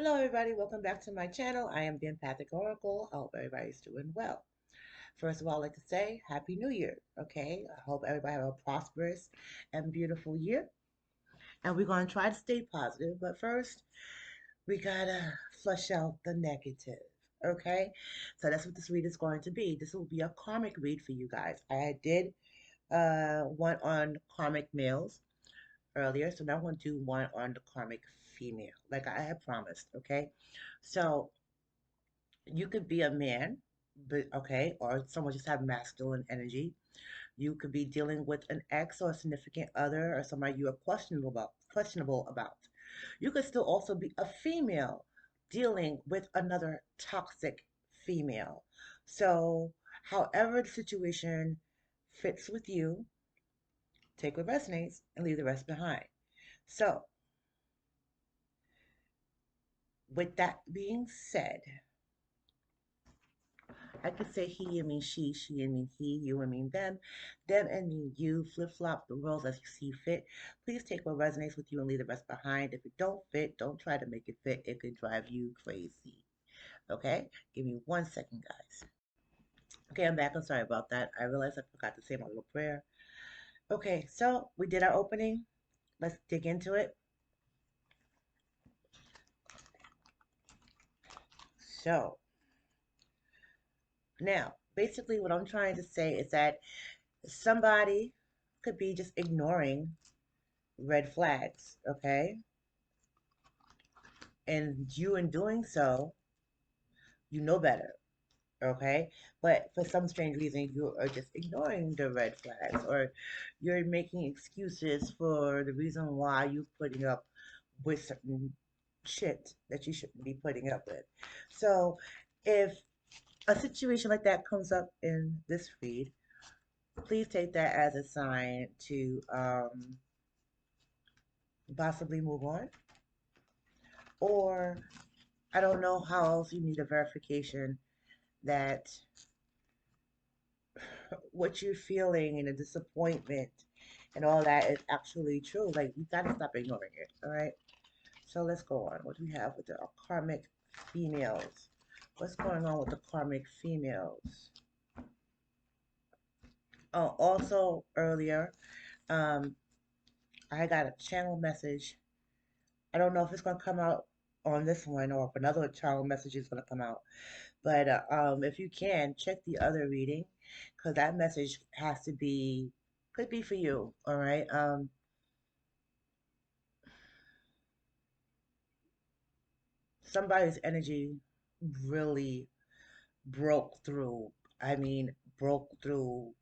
Hello everybody, welcome back to my channel. I am the Empathic Oracle. I hope everybody's doing well. First of all, I'd like to say Happy New Year, okay? I hope everybody have a prosperous and beautiful year. And we're going to try to stay positive, but first, we gotta flush out the negative, okay? So that's what this read is going to be. This will be a karmic read for you guys. I did one on karmic males earlier, so now I'm going to do one on the karmic female, like I had promised, okay? So you could be a man, but okay, or someone just have masculine energy. You could be dealing with an ex or a significant other or somebody you are questionable about. You could still also be a female dealing with another toxic female. So, however the situation fits with you, take what resonates and leave the rest behind. So, with that being said, I could say he and mean she and mean he, you and mean them and mean you. Flip flop the roles as you see fit. Please take what resonates with you and leave the rest behind. If it don't fit, don't try to make it fit. It could drive you crazy. Okay? Give me 1 second, guys. Okay, I'm back. I'm sorry about that. I realized I forgot to say my little prayer. Okay, so we did our opening. Let's dig into it. So, now, basically, what I'm trying to say is that somebody could be just ignoring red flags, okay? And you, in doing so, you know better, okay? But for some strange reason, you are just ignoring the red flags, or you're making excuses for the reason why you're putting up with certain shit that you shouldn't be putting up with. So if a situation like that comes up in this feed, please take that as a sign to possibly move on, or I don't know how else you need a verification that what you're feeling and the disappointment and all that is actually true. Like, you gotta stop ignoring it, all right? So let's go on. What do we have with the karmic females? What's going on with the karmic females? Oh, also earlier, um, I got a channel message. I don't know if it's gonna come out on this one or if another channel message is gonna come out. But if you can, check the other reading because that message has to be, could be for you, all right? Somebody's energy really broke through. I mean, broke through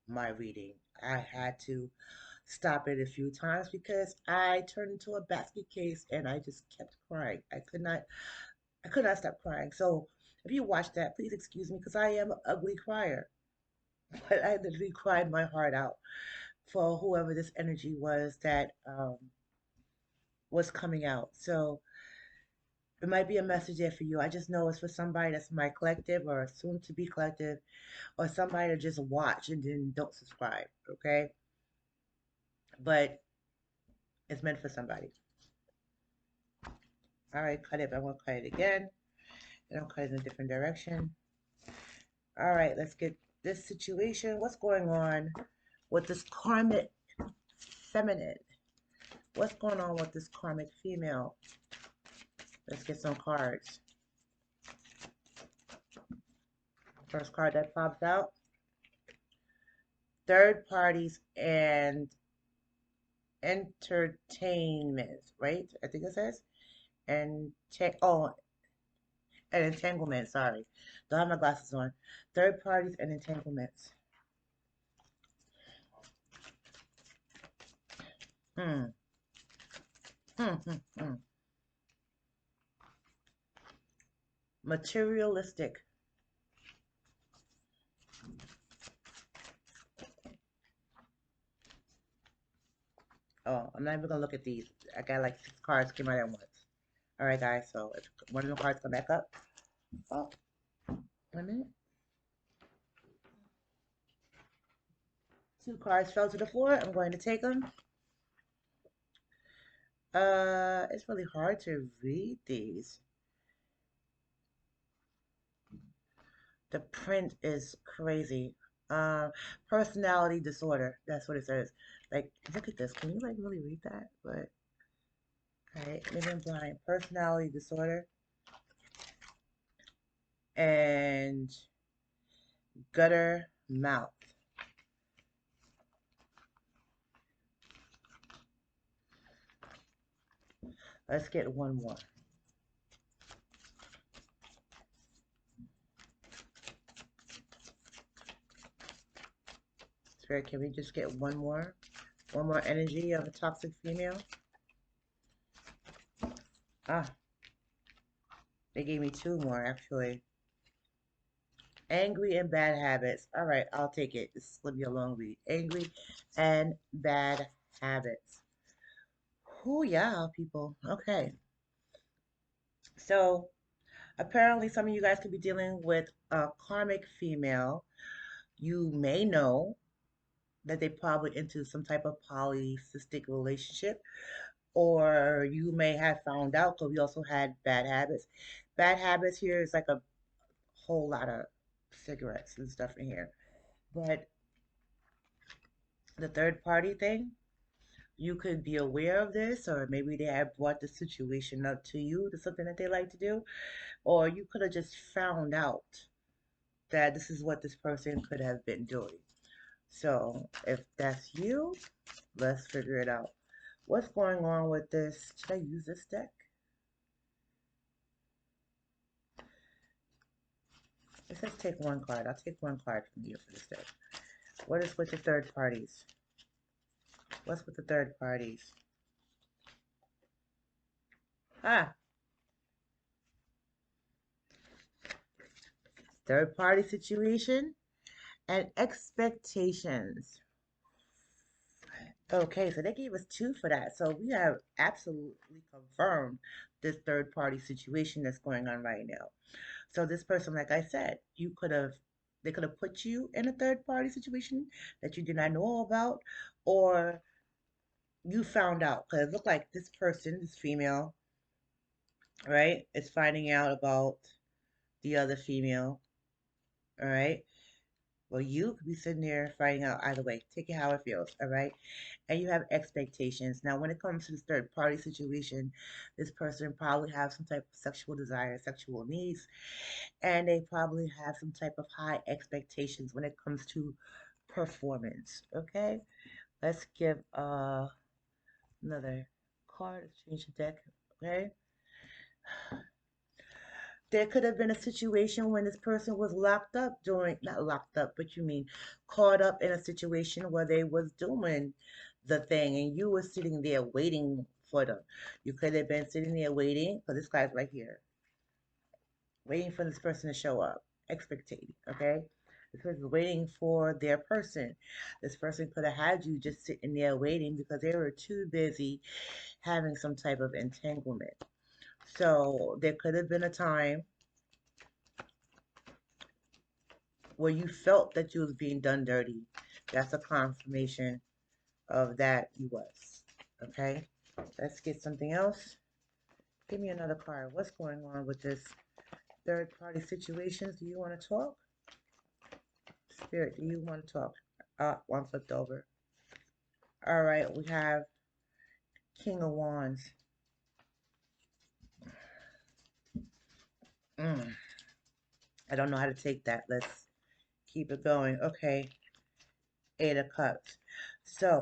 my reading. I had to stop it a few times because I turned into a basket case and I just kept crying. I could not stop crying. So if you watch that, please excuse me because I am an ugly crier. But I literally cried my heart out for whoever this energy was that was coming out. So it might be a message there for you. I just know it's for somebody that's my collective or soon to be collective, or somebody to just watch and then don't subscribe. Okay, but it's meant for somebody. All right, cut it. I won't cut it again. And I'll cut it in a different direction. All right, let's get this situation. What's going on with this karmic feminine? What's going on with this karmic female? Let's get some cards. First card that pops out. Third parties and entertainment, right? I think it says. And and entanglement, sorry. Don't have my glasses on. Third parties and entanglements. Hmm. Hmm. Hmm. Hmm. Materialistic. Oh, I'm not even gonna look at these. I got like 6 cards came out at once. All right, guys. So if one of the cards come back up, oh, 1 minute. 2 cards fell to the floor. I'm going to take them. It's really hard to read these. The print is crazy. Um, Personality disorder. That's what it says. Like, look at this. Can you like really read that? But all right, living blind. Personality disorder and gutter mouth. Let's get one more. Spirit, can we just get one more? One more energy of a toxic female? Ah, they gave me two more actually. Angry and bad habits. All right, I'll take it. This is going to be a long read. Angry and bad habits. Oh, yeah, people. Okay. So, apparently, some of you guys could be dealing with a karmic female. You may know that they probably into some type of polycystic relationship, or you may have found out because we also had bad habits. Bad habits here is like a whole lot of cigarettes and stuff in here. But the third party thing, you could be aware of this, or maybe they have brought the situation up to you to something that they like to do, or you could have just found out that this is what this person could have been doing. So if that's you, let's figure it out. What's going on with this? Should I use this deck? It says take one card. I'll take one card from you for this deck. What is with the third parties? What's with the third parties? Ah, third party situation and expectations. Okay, so they gave us two for that. So we have absolutely confirmed this third party situation that's going on right now. So this person, like I said, they could have put you in a third party situation that you did not know about, or you found out because it looked like this person, this female, right, is finding out about the other female, all right. Well, you could be sitting there finding out either way. Take it how it feels, all right? And you have expectations. Now, when it comes to this third party situation, this person probably have some type of sexual desire, sexual needs, and they probably have some type of high expectations when it comes to performance, okay? Let's give another card. Let's change the deck, okay? There could have been a situation when this person was locked up during, not locked up, but you mean caught up in a situation where they was doing the thing and you were sitting there waiting for them. You could have been sitting there waiting for this guy's right here, waiting for this person to show up, expectating, okay? This person is waiting for their person. This person could have had you just sitting there waiting because they were too busy having some type of entanglement. So there could have been a time where you felt that you was being done dirty. That's a confirmation of that you was. Okay? Let's get something else. Give me another card. What's going on with this third party situations? Do you want to talk? Spirit, do you want to talk? One flipped over. All right, we have King of Wands. Mm, I don't know how to take that. Let's keep it going. Okay, Eight of Cups. So,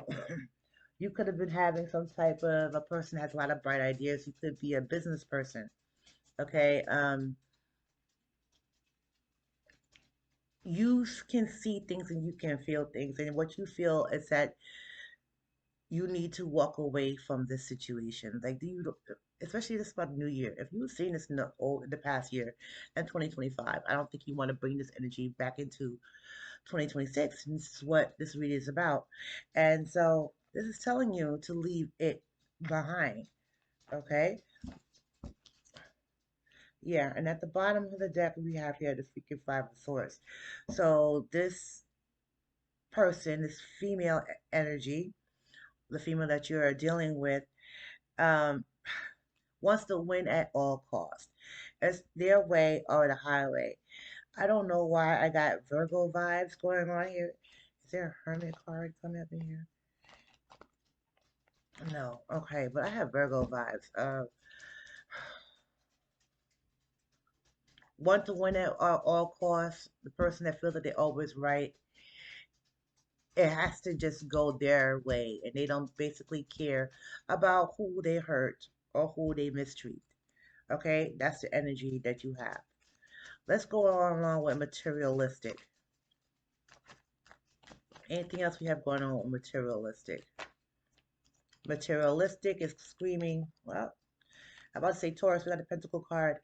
you could have been having some type of a person has a lot of bright ideas. You could be a business person. Okay. You can see things and you can feel things. And what you feel is that you need to walk away from this situation. Like, do you, especially this about New Year, if you've seen this in the past year and 2025, I don't think you want to bring this energy back into 2026. And this is what this reading is about. And so this is telling you to leave it behind. Okay. Yeah, and at the bottom of the deck we have here the freaking Five of Swords. So this person, this female energy, the female that you are dealing with, um, wants to win at all costs. It's their way or the highway. I don't know why I got Virgo vibes going on here. Is there a Hermit card coming up in here? No. Okay, but I have Virgo vibes. Want to win at all costs. The person that feels that they're always right, it has to just go their way, and they don't basically care about who they hurt or who they mistreat. Okay, that's the energy that you have. Let's go on along with materialistic. Anything else we have going on with materialistic? Materialistic is screaming. Well, I'm about to say Taurus. We got the Pentacle card.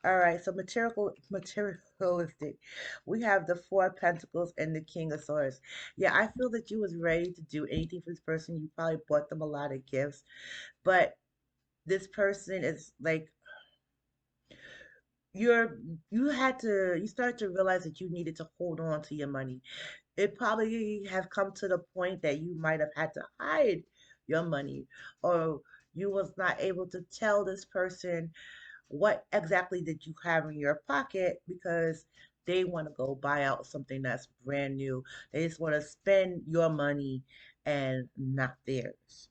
All right, so materialistic. We have the Four of Pentacles and the King of Swords. Yeah, I feel that you was ready to do anything for this person. You probably bought them a lot of gifts, but this person is like you're you start to realize that you needed to hold on to your money. It probably have come to the point that you might have had to hide your money, or you was not able to tell this person what exactly did you have in your pocket because they want to go buy out something that's brand new. They just want to spend your money and not theirs.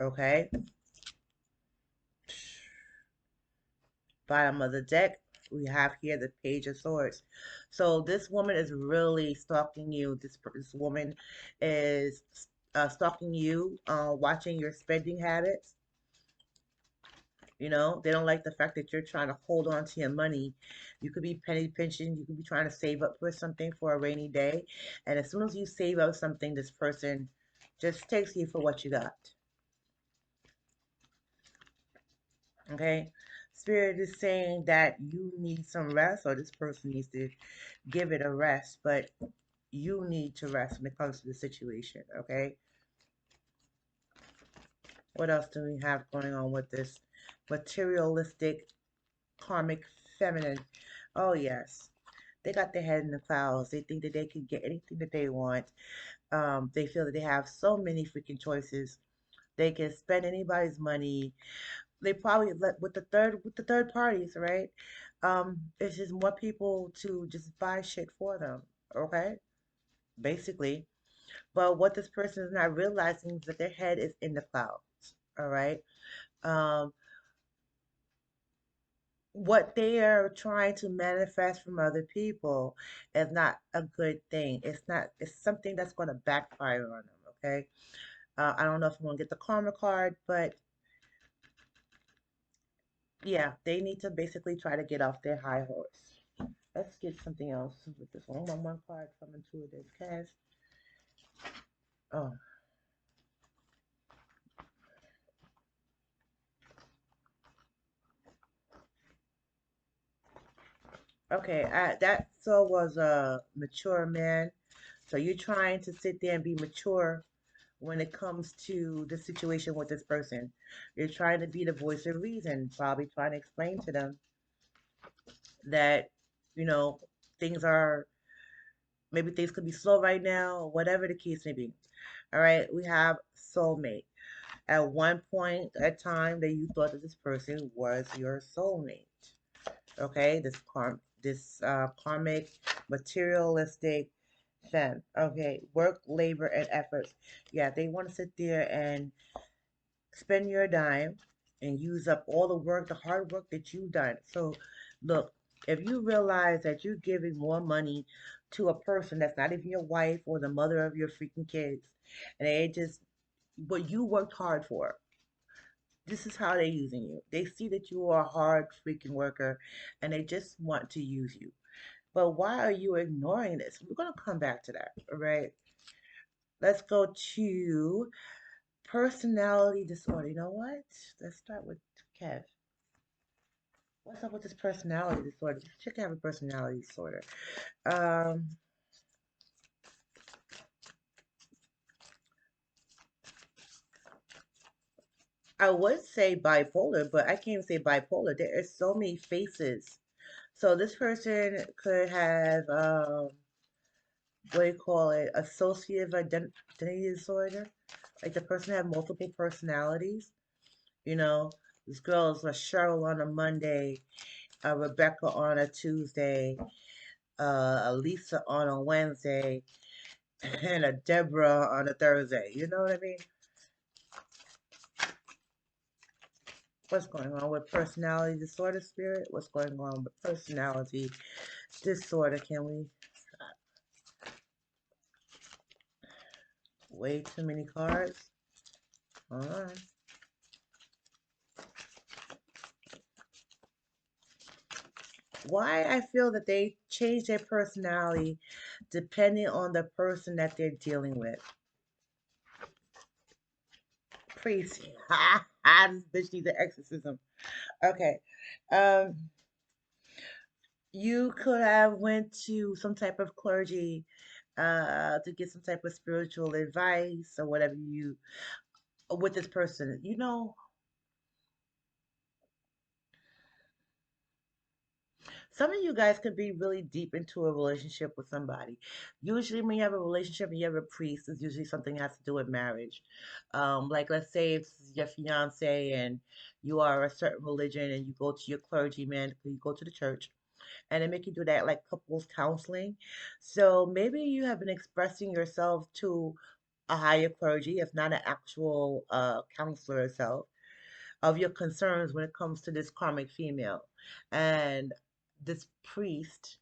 Okay? Bottom of the deck, we have here the Page of Swords. So this woman is really stalking you. This woman is stalking you, watching your spending habits. You know, they don't like the fact that you're trying to hold on to your money. You could be penny pinching. You could be trying to save up for something for a rainy day. And as soon as you save up something, this person just takes you for what you got. Okay? Spirit is saying that you need some rest, or this person needs to give it a rest, but you need to rest when it comes to the situation. Okay? What else do we have going on with this materialistic karmic feminine? Oh, yes. They got their head in the clouds. They think that they can get anything that they want. They feel that they have so many freaking choices. They can spend anybody's money. They probably let with the third parties, right? It's just more people to just buy shit for them. Okay, basically. But what this person is not realizing is that their head is in the clouds. All right. Um, what they are trying to manifest from other people is not a good thing. It's not, it's something that's going to backfire on them, okay? I don't know if I'm going to get the karma card, but yeah, they need to basically try to get off their high horse. Let's get something else with this one. One card from Intuitive Cash. Oh, okay. That so was a mature man. So you're trying to sit there and be mature when it comes to the situation with this person. You're trying to be the voice of reason, probably trying to explain to them that, you know, things are, maybe things could be slow right now, or whatever the case may be. All right, we have soulmate. At one point, at time that you thought that this person was your soulmate. Okay, this karmic materialistic femme. Okay, work, labor, and efforts. Yeah, they want to sit there and spend your dime and use up all the work, the hard work that you've done. So, look, if you realize that you're giving more money to a person that's not even your wife or the mother of your freaking kids, and they just what you worked hard for, this is how they're using you. They see that you are a hard freaking worker, and they just want to use you. But why are you ignoring this? We're gonna come back to that. All right. Let's go to personality disorder. You know what? Let's start with Kev. What's up with this personality disorder? This chick have a personality disorder. Um, I would say bipolar, but I can't even say bipolar. There are so many faces. So this person could have what do you call it? Associative identity disorder. Like the person have multiple personalities. You know, this girl is a Cheryl on a Monday, Rebecca on a Tuesday, a Lisa on a Wednesday and a Deborah on a Thursday. You know what I mean? What's going on with personality disorder, spirit? What's going on with personality disorder? Can we way too many cards? All right. Why I feel that they change their personality depending on the person that they're dealing with. Priest. Ha ha, this bitch needs an exorcism. Okay. Um, you could have went to some type of clergy to get some type of spiritual advice or whatever you with this person. You know, some of you guys could be really deep into a relationship with somebody. Usually, when you have a relationship and you have a priest, it's usually something that has to do with marriage. Like, let's say it's your fiance and you are a certain religion and you go to your clergyman, you go to the church, and they make you do that like couples counseling. So maybe you have been expressing yourself to a higher clergy, if not an actual counselor itself, of your concerns when it comes to this karmic female. And this priest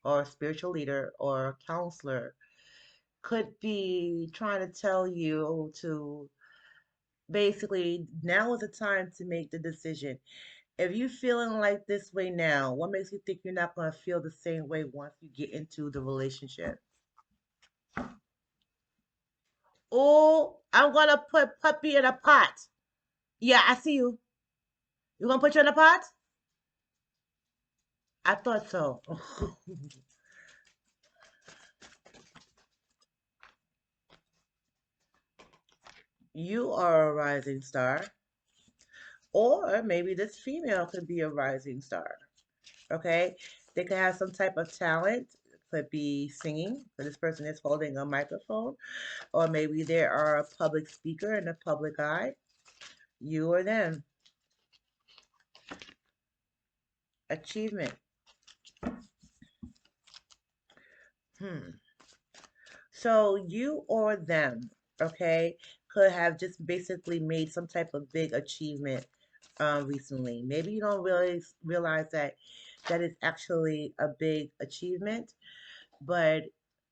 or spiritual leader or counselor could be trying to tell you to basically now is the time to make the decision. If you're feeling like this way now, what makes you think you're not going to feel the same way once you get into the relationship? Oh, I'm going to put puppy in a pot. Yeah, I see you. You going to put you in a pot? I thought so. You are a rising star. Or maybe this female could be a rising star. Okay? They could have some type of talent. It could be singing. So this person is holding a microphone. Or maybe they are a public speaker in the public eye. You or them. Achievement. Hmm. So you or them, okay, could have just basically made some type of big achievement recently. Maybe you don't really realize that that is actually a big achievement, but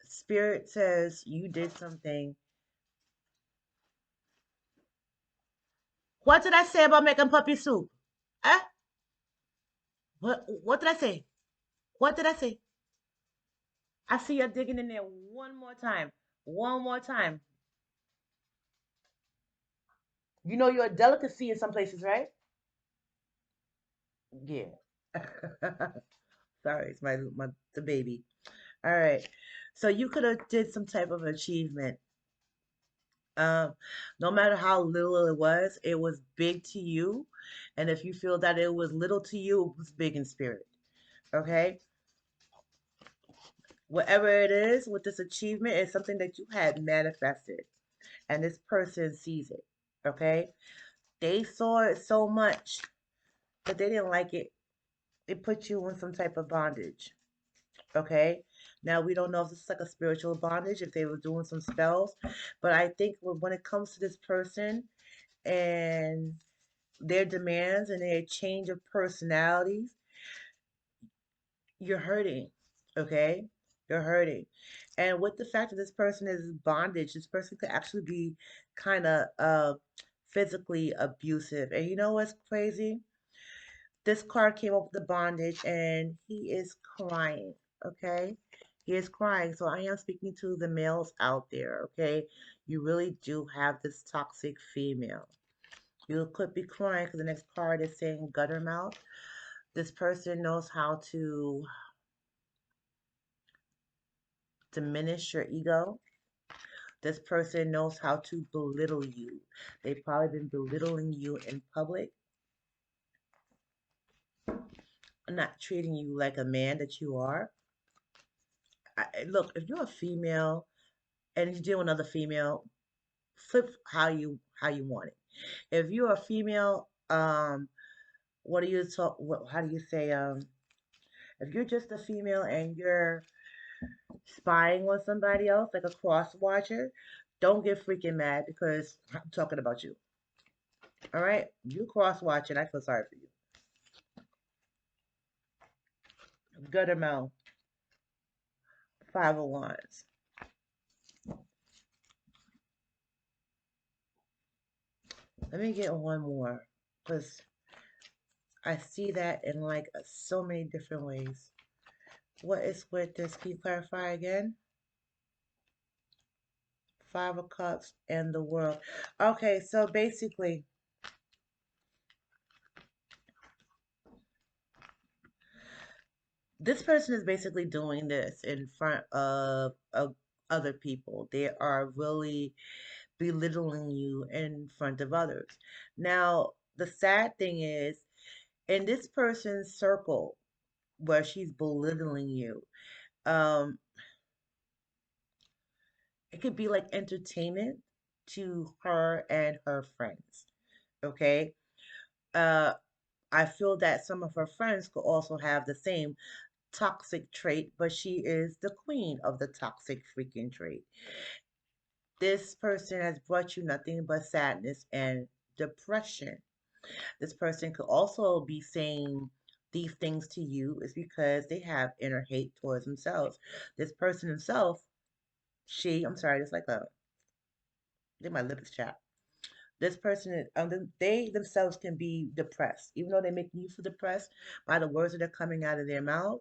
Spirit says you did something. What did I say about making puppy soup? Eh? What did I say? What did I say? I see you digging in there one more time. One more time. You know you're a delicacy in some places, right? Yeah. Sorry, it's my the baby. All right. So you could have did some type of achievement. Um, no matter how little it was big to you. And if you feel that it was little to you, it was big in spirit. Okay? Whatever it is with this achievement is something that you had manifested. And this person sees it. Okay? They saw it so much that they didn't like it. It put you in some type of bondage. Okay. Now we don't know if this is like a spiritual bondage, if they were doing some spells, but I think when it comes to this person and their demands and their change of personalities, you're hurting. Okay. You're hurting. And with the fact that this person is bondage, this person could actually be kind of physically abusive. And you know what's crazy? This card came up with the bondage and he is crying. Okay. He is crying. So I am speaking to the males out there. Okay. You really do have this toxic female. You could be crying because the next card is saying gutter mouth. This person knows how to diminish your ego. This person knows how to belittle you. They've probably been belittling you in public, not treating you like a man that you are. Look, if you're a female and you deal with another female, flip how you want it. If you're a female, what do you talk? How do you say? If you're just a female and you're spying on somebody else, like a cross watcher, don't get freaking mad because I'm talking about you. All right? You cross watching, I feel sorry for you. Good amount. Five of Wands. Let me get one more because I see that in like so many different ways. What is with this? Can you clarify again? Five of Cups and the World. Okay, so basically, this person is basically doing this in front of other people. They are really belittling you in front of others. Now, the sad thing is, in this person's circle where she's belittling you, um, it could be like entertainment to her and her friends. Okay. Uh, I feel that some of her friends could also have the same toxic trait, but she is the queen of the toxic freaking trait. This person has brought you nothing but sadness and depression. This person could also be saying these things to you is because they have inner hate towards themselves. This person himself, I'm sorry, it's like I think my lip is chapped. This person, they themselves can be depressed, even though they're making you feel depressed by the words that are coming out of their mouth.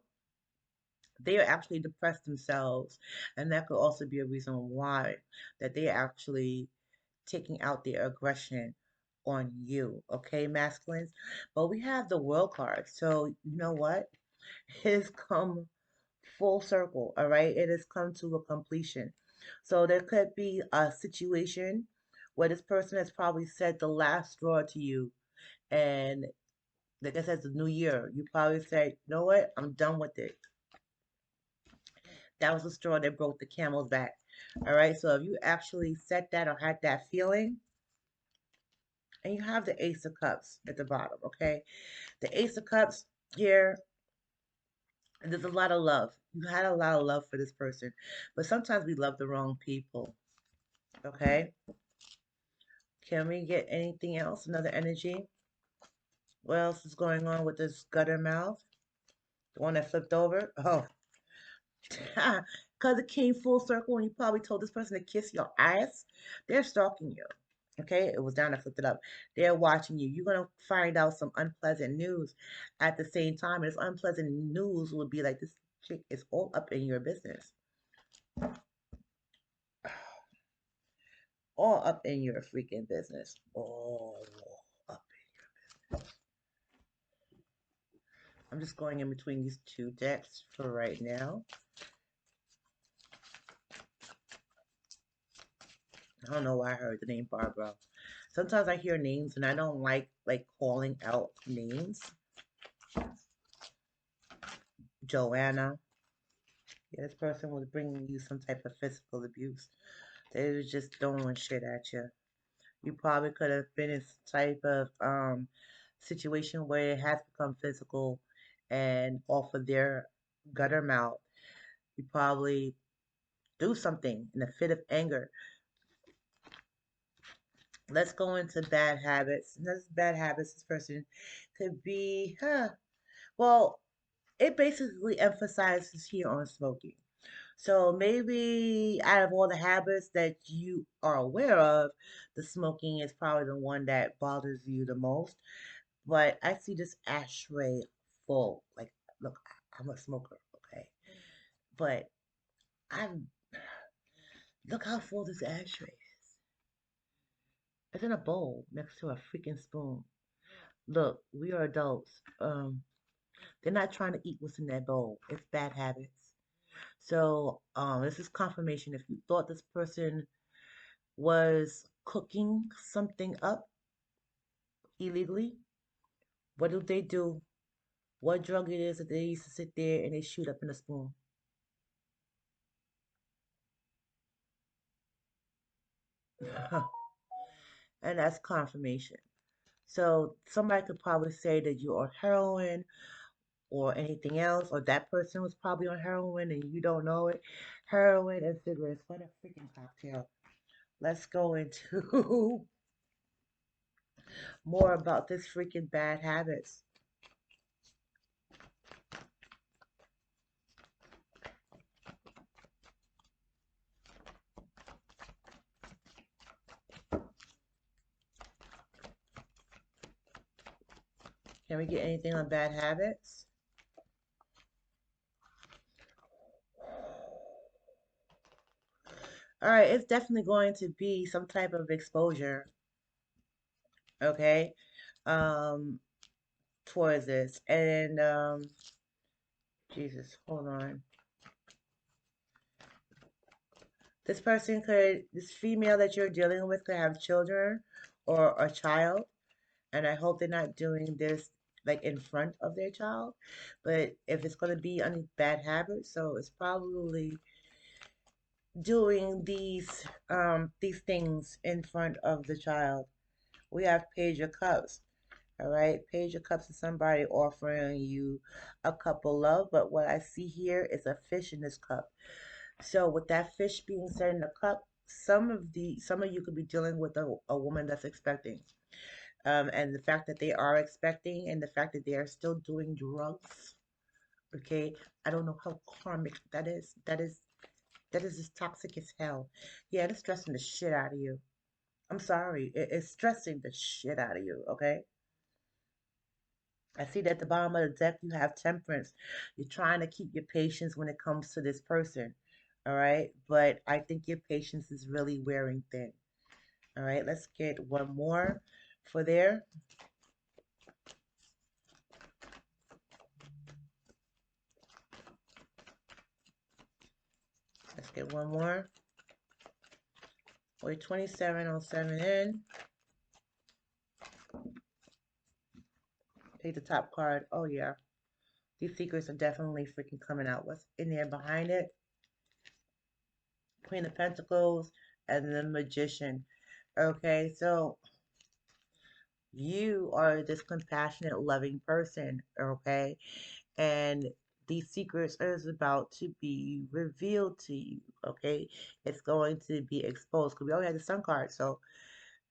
They are actually depressed themselves, and that could also be a reason why that they are actually taking out their aggression on you. Okay, masculines. But we have the World card, so you know what? It has come full circle. All right, it has come to a completion. So there could be a situation where this person has probably said the last straw to you, and like I said, it's a new year. You probably say, you know what? I'm done with it. That was the straw that broke the camel's back. All right. So if you actually said that or had that feeling, and you have the Ace of Cups at the bottom, okay? The Ace of Cups here, there's a lot of love. You had a lot of love for this person, but sometimes we love the wrong people, okay? Can we get anything else? Another energy? What else is going on with this gutter mouth? The one that flipped over? Oh, because it came full circle and you probably told this person to kiss your ass. They're stalking you. Okay, it was down, I flipped it up. They're watching you. You're gonna find out some unpleasant news at the same time. And this unpleasant news will be like this chick is all up in your business. All up in your freaking business. All up. I'm just going in between these two decks for right now. I don't know why I heard the name Barbara. Sometimes I hear names and I don't like calling out names. Joanna. Yeah, this person was bringing you some type of physical abuse. They was just throwing shit at you. You probably could have been in some type of situation where it has become physical, and off of their gutter mouth, you probably do something in a fit of anger. Let's go into bad habits. And this bad habits, this person could be, well, it basically emphasizes here on smoking. So maybe out of all the habits that you are aware of, the smoking is probably the one that bothers you the most. But I see this ashtray full. Like, look, I'm a smoker, okay? But I'm look how full this ashtray is. It's in a bowl next to a freaking spoon. Look, we are adults. They're not trying to eat what's in that bowl. It's bad habits. So, this is confirmation. If you thought this person was cooking something up illegally, what do they do? What drug it is that they used to sit there and they shoot up in a spoon? And that's confirmation. So somebody could probably say that you are heroin or anything else, or that person was probably on heroin and you don't know it. Heroin and cigarettes. What a freaking cocktail. Let's go into more about this freaking bad habits. Can we get anything on bad habits? All right, it's definitely going to be some type of exposure, okay, um, towards this. And Jesus, hold on. This female that you're dealing with could have children or a child, and I hope they're not doing this like in front of their child. But if it's going to be on bad habits, so it's probably doing these things in front of the child. We have Page of Cups. All right, Page of Cups is somebody offering you a cup of love, but what I see here is a fish in this cup. So with that fish being set in the cup, some of you could be dealing with a woman that's expecting. And the fact that they are expecting and the fact that they are still doing drugs. Okay, I don't know how karmic that is. That is as toxic as hell. Yeah, it's stressing the shit out of you. I'm sorry, it's stressing the shit out of you. Okay. I see that at the bottom of the deck you have temperance. You're trying to keep your patience when it comes to this person. All right. But I think your patience is really wearing thin. All right. Let's get one more for there. Let's get one more. We're 2707 in. Take the top card. Oh, yeah. These secrets are definitely freaking coming out. What's in there behind it? Queen of Pentacles and the Magician. Okay, so you are this compassionate, loving person, okay? And these secrets is about to be revealed to you, okay? It's going to be exposed because we already had the Sun card. So,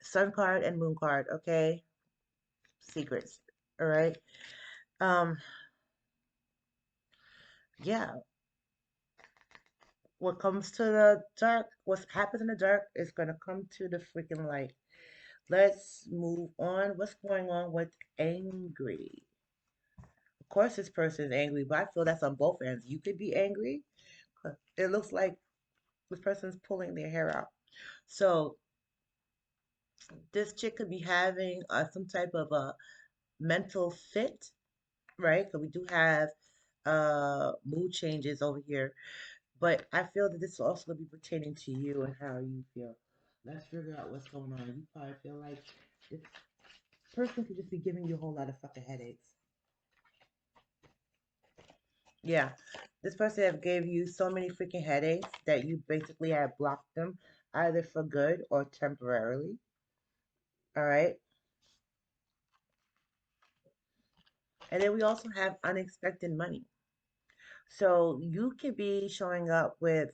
Sun card and Moon card, okay? Secrets, all right? Um, yeah, what comes to the dark, what happens in the dark is going to come to the freaking light. Let's move on. What's going on with angry? Of course, this person is angry, but I feel that's on both ends. You could be angry. It looks like this person's pulling their hair out. So this chick could be having some type of a mental fit, right? Because we do have mood changes over here. But I feel that this is also going to be pertaining to you and how you feel. Let's figure out what's going on. You probably feel like this person could just be giving you a whole lot of fucking headaches. Yeah, this person have gave you so many freaking headaches that you basically have blocked them either for good or temporarily. All right. And then we also have unexpected money. So you could be showing up with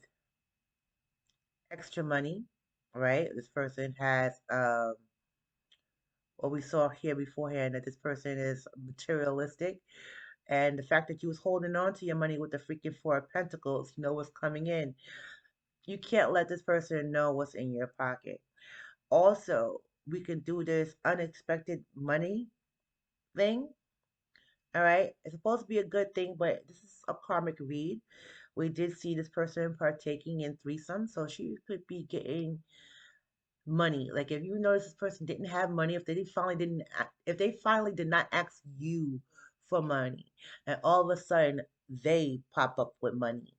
extra money, right? This person has what we saw here beforehand that this person is materialistic. And the fact that you was holding on to your money with the freaking Four of Pentacles, you know what's coming in. You can't let this person know what's in your pocket. Also, we can do this unexpected money thing. All right. It's supposed to be a good thing, but this is a karmic read. We did see this person partaking in threesome, so she could be getting money. Like if you notice this person didn't have money, if they finally did not ask you for money, and all of a sudden they pop up with money,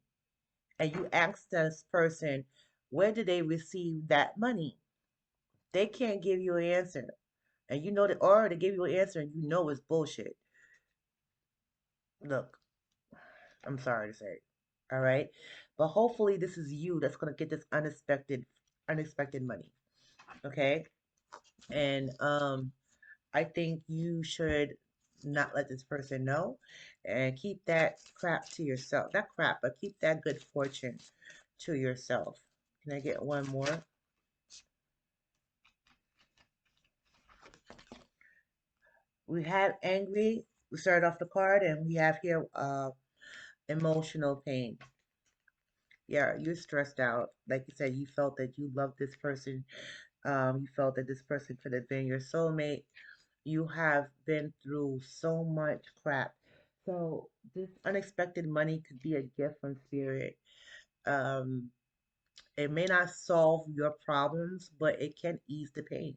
and you ask this person, where did they receive that money? They can't give you an answer. And you know that, or they give you an answer and you know it's bullshit. Look, I'm sorry to say. All right. But hopefully this is you that's gonna get this unexpected money. Okay. And I think you should not let this person know, and keep that crap to yourself. Not crap, but keep that good fortune to yourself. Can I get one more? We have angry. We started off the card, and we have here emotional pain. Yeah, you're stressed out. Like you said, you felt that you loved this person. You felt that this person could have been your soulmate. You have been through so much crap. So this unexpected money could be a gift from spirit. Um, it may not solve your problems, but it can ease the pain.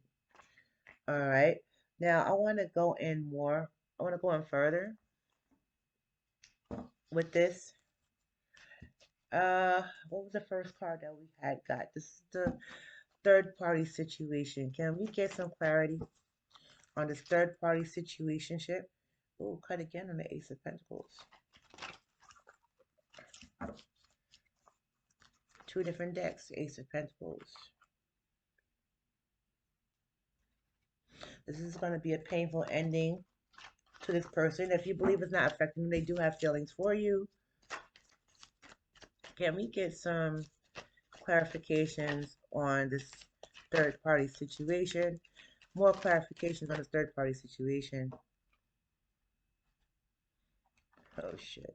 All right. Now I want to go in more. I want to go in further with this. What was the first card that we had got? This is the third party situation. Can we get some clarity on this third party situationship? Oh, cut again on the Ace of Pentacles. Two different decks, Ace of Pentacles. This is going to be a painful ending to this person. If you believe it's not affecting them, they do have feelings for you. Can we get some clarifications on this third party situation? More clarifications on this third party situation. Oh shit.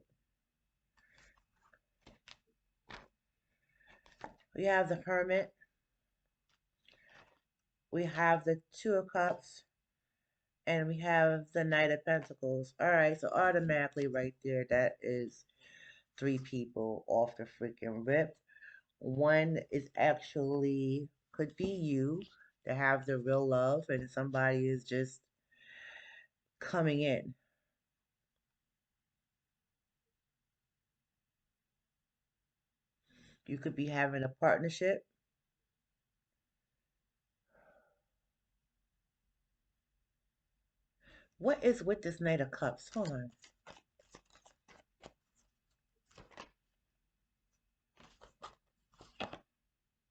We have the Hermit. We have the Two of Cups. And we have the Knight of Pentacles. Alright, so automatically right there, that is three people off the freaking rip. One is actually, could be you to have the real love, and somebody is just coming in. You could be having a partnership. What is with this Knight of Cups? Hold on.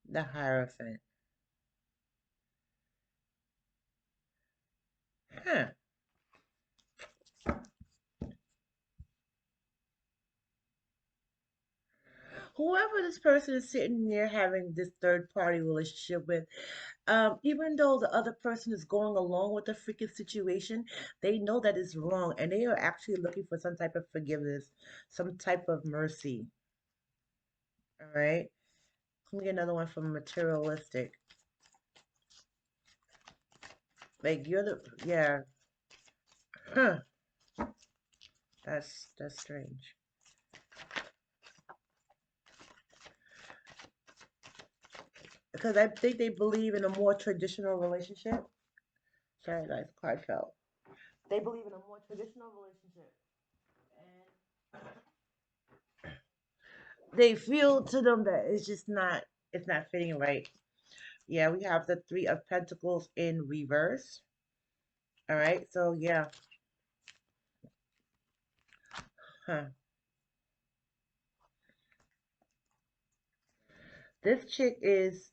The Hierophant. Huh. Whoever this person is sitting there having this third party relationship with, even though the other person is going along with the freaking situation, they know that it's wrong and they are actually looking for some type of forgiveness, some type of mercy. All right. Let me get another one from materialistic. Like you're the yeah. Huh. That's strange. Because I think they believe in a more traditional relationship. Sorry guys, the card fell. They believe in a more traditional relationship. And they feel to them that it's not fitting right. Yeah, we have the Three of Pentacles in reverse. All right, so yeah, huh. This chick is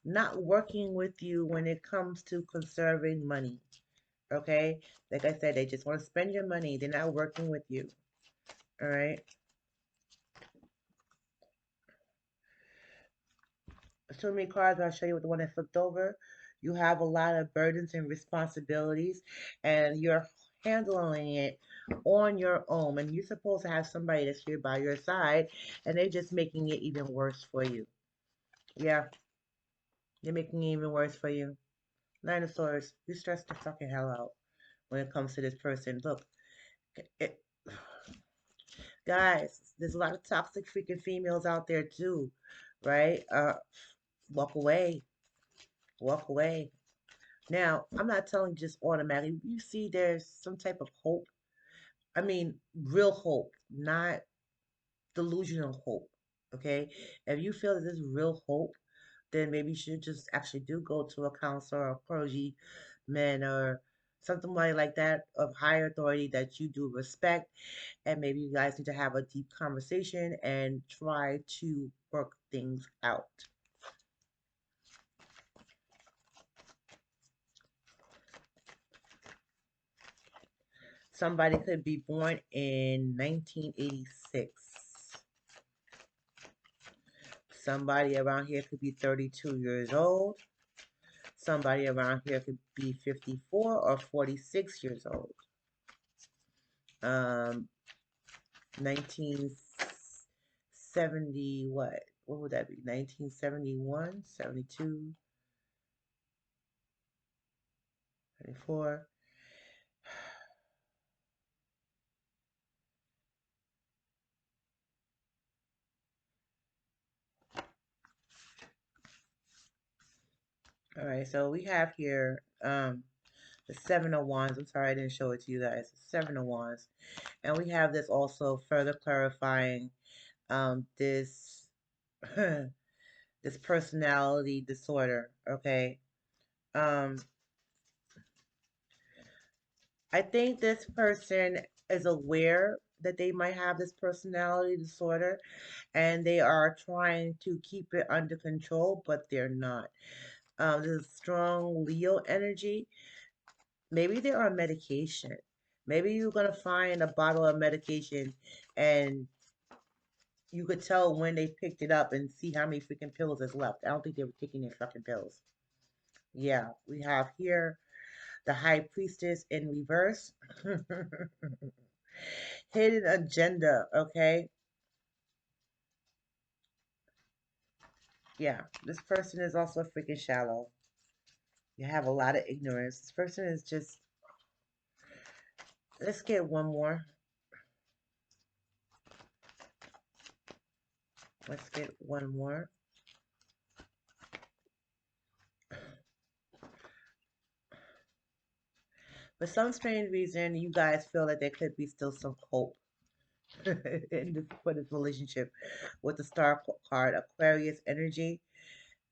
not working with you when it comes to conserving money. Okay, like I said, they just want to spend your money. They're not working with you. All right. So many cards. I'll show you the one that flipped over. You have a lot of burdens and responsibilities, and you're handling it on your own. And you're supposed to have somebody that's here by your side, and they're just making it even worse for you. Yeah, they're making it even worse for you. Nine of Swords, you stress the fucking hell out when it comes to this person. Look, it, guys, there's a lot of toxic freaking females out there too, right? Walk away, walk away. Now, I'm not telling you just automatically. You see, there's some type of hope. I mean, real hope, not delusional hope. Okay, if you feel that there's real hope, then maybe you should just actually do go to a counselor or a clergyman or something like that of higher authority that you do respect, and maybe you guys need to have a deep conversation and try to work things out. Somebody could be born in 1986. Somebody around here could be 32 years old. Somebody around here could be 54 or 46 years old. 1970, what? What would that be? 1971, 72, 74. All right, so we have here the Seven of Wands. I'm sorry I didn't show it to you guys. The Seven of Wands. And we have this also further clarifying this this personality disorder, okay? Um, I think this person is aware that they might have this personality disorder and they are trying to keep it under control, but they're not. There's strong Leo energy. Maybe they're on medication. Maybe you're gonna find a bottle of medication and you could tell when they picked it up and see how many freaking pills is left. I don't think they were taking their fucking pills. Yeah, we have here the High Priestess in reverse. Hidden agenda, okay? Yeah, this person is also freaking shallow. You have a lot of ignorance. This person is just. Let's get one more. Let's get one more. For some strange reason, you guys feel that there could be still some hope for this relationship with the Star card, Aquarius energy.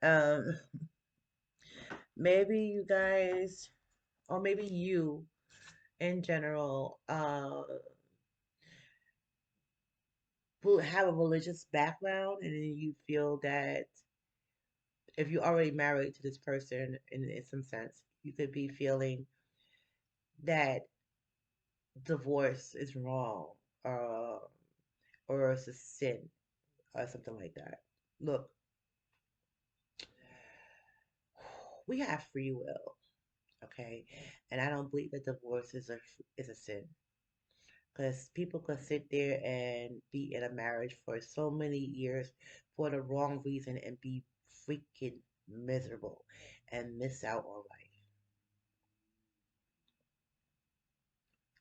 Um, maybe you guys, or maybe you in general, will have a religious background, and then you feel that if you're already married to this person, in some sense, you could be feeling that divorce is wrong, uh, or it's a sin, or something like that. Look, we have free will, okay, and I don't believe that divorce is a sin. Because people could sit there and be in a marriage for so many years for the wrong reason and be freaking miserable and miss out on life.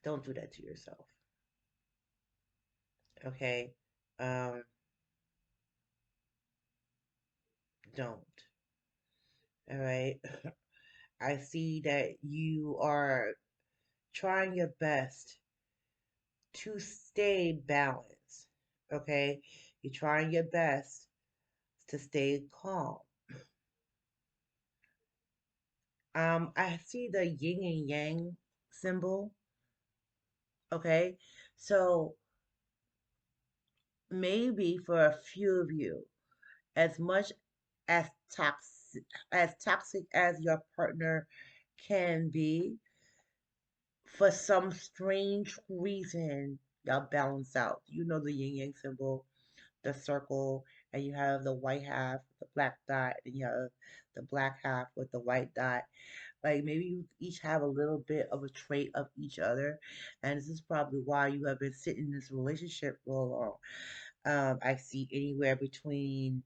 Don't do that to yourself. Okay? Um, don't. All right? I see that you are trying your best to stay balanced. Okay? You're trying your best to stay calm. I see the yin and yang symbol. Okay, so maybe for a few of you, as much as toxic as your partner can be, for some strange reason, y'all balance out. You know the yin yang symbol, the circle, and you have the white half, the black dot, and you have the black half with the white dot. Like maybe you each have a little bit of a trait of each other, and this is probably why you have been sitting in this relationship for long. I see anywhere between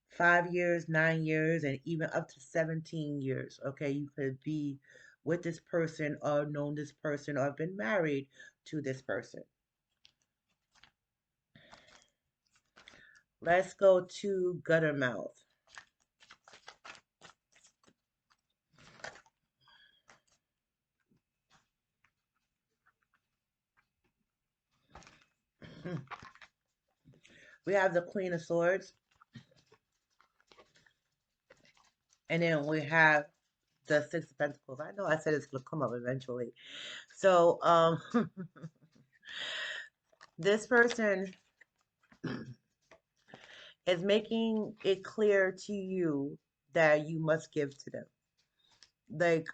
5 years, 9 years, and even up to 17 years. Okay, you could be with this person or known this person or been married to this person. Let's go to gutter mouth. We have the Queen of Swords, and then we have the Six of Pentacles. I know I said it's gonna come up eventually. So, this person is making it clear to you that you must give to them. Like,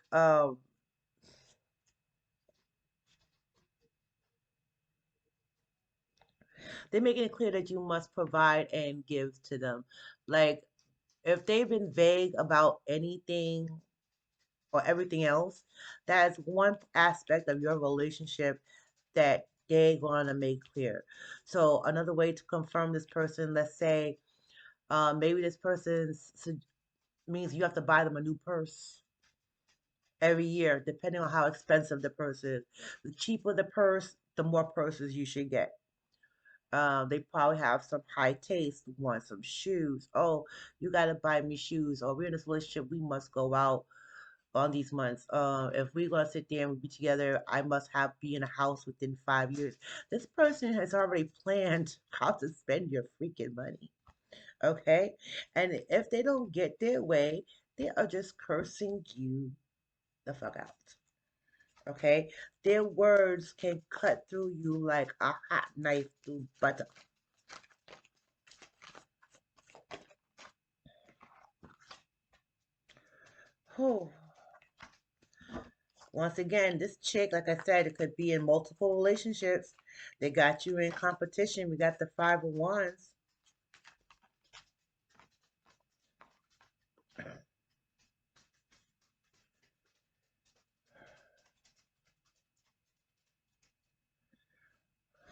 They're making it clear that you must provide and give to them. Like, if they've been vague about anything or everything else, that is one aspect of your relationship that they're going to make clear. So, another way to confirm this person, let's say, maybe this person means you have to buy them a new purse every year, depending on how expensive the purse is. The cheaper the purse, the more purses you should get. They probably have some high taste, want some shoes. Oh, you gotta buy me shoes. Or we're in this relationship, we must go out on these months. If we're gonna sit there and be together, I must have be in a house within 5 years. This person has already planned how to spend your freaking money. Okay? And if they don't get their way, they are just cursing you the fuck out. Okay? Their words can cut through you like a hot knife through butter. Oh, once again, this chick, like I said, it could be in multiple relationships. They got you in competition. We got the five of wands.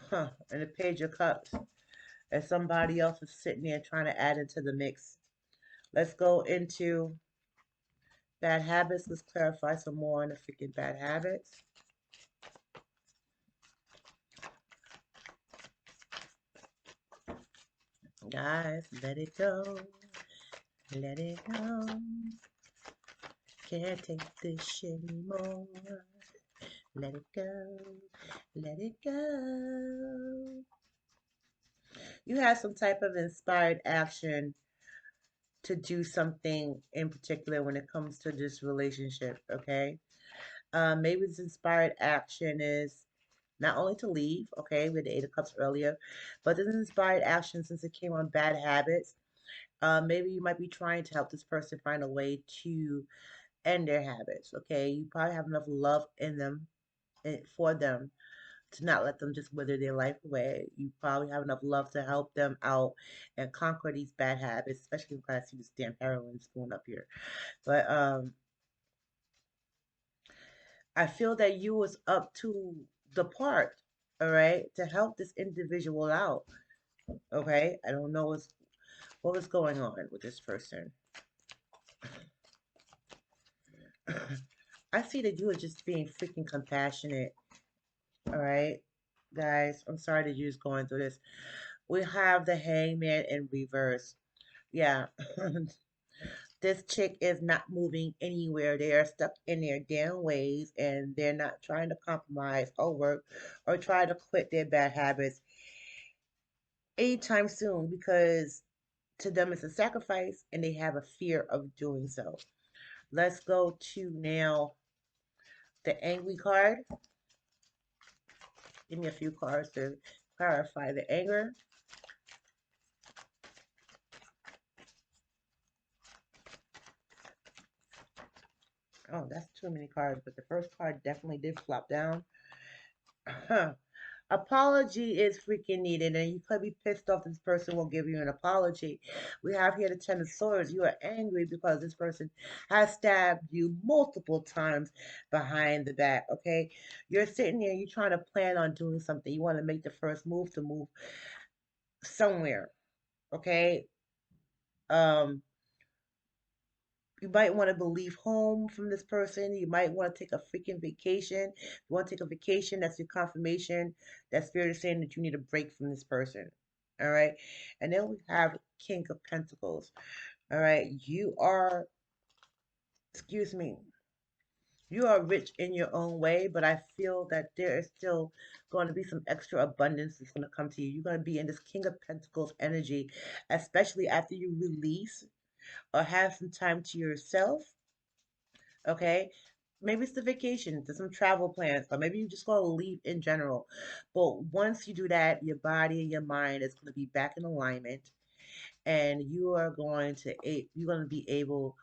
Huh. And the page of cups. And somebody else is sitting there trying to add into the mix. Let's go into bad habits. Let's clarify some more on the freaking bad habits. Guys, let it go. Let it go. Can't take this shit anymore. Let it go. Let it go. You have some type of inspired action to do something in particular when it comes to this relationship, okay? Maybe this inspired action is not only to leave, okay, with the Eight of Cups earlier, but this inspired action, since it came on bad habits, maybe you might be trying to help this person find a way to end their habits, okay? You probably have enough love in them, for them, to not let them just wither their life away. You probably have enough love to help them out and conquer these bad habits, especially when I see this damn heroin spoon up here. But I feel that you was up to the part, all right, to help this individual out. Okay, I don't know what was going on with this person. I see that you are just being freaking compassionate. All right, guys, I'm sorry that you're just going through this. We have the hangman in reverse. Yeah. This chick is not moving anywhere. They are stuck in their damn ways and they're not trying to compromise or work or try to quit their bad habits anytime soon, because to them it's a sacrifice and they have a fear of doing so. Let's go to now the angry card. Give me a few cards to clarify the anger. Oh, that's too many cards, but the first card definitely did flop down. Apology is freaking needed, and you could be pissed off this person won't give you an apology. We have here the Ten of Swords. You are angry because this person has stabbed you multiple times behind the back. Okay, you're sitting there, you're trying to plan on doing something. You want to make the first move to move somewhere. Okay, um, you might want to leave home from this person. You might want to take a freaking vacation. If you want to take a vacation, that's your confirmation. That's spirit is saying that you need a break from this person. All right. And then we have King of Pentacles. All right. You are, excuse me, you are rich in your own way, but I feel that there is still going to be some extra abundance that's going to come to you. You're going to be in this King of Pentacles energy, especially after you release or have some time to yourself. Okay, maybe it's the vacation, there's some travel plans, or maybe you just want to leave in general. But once you do that, your body and your mind is going to be back in alignment, and you're going to be able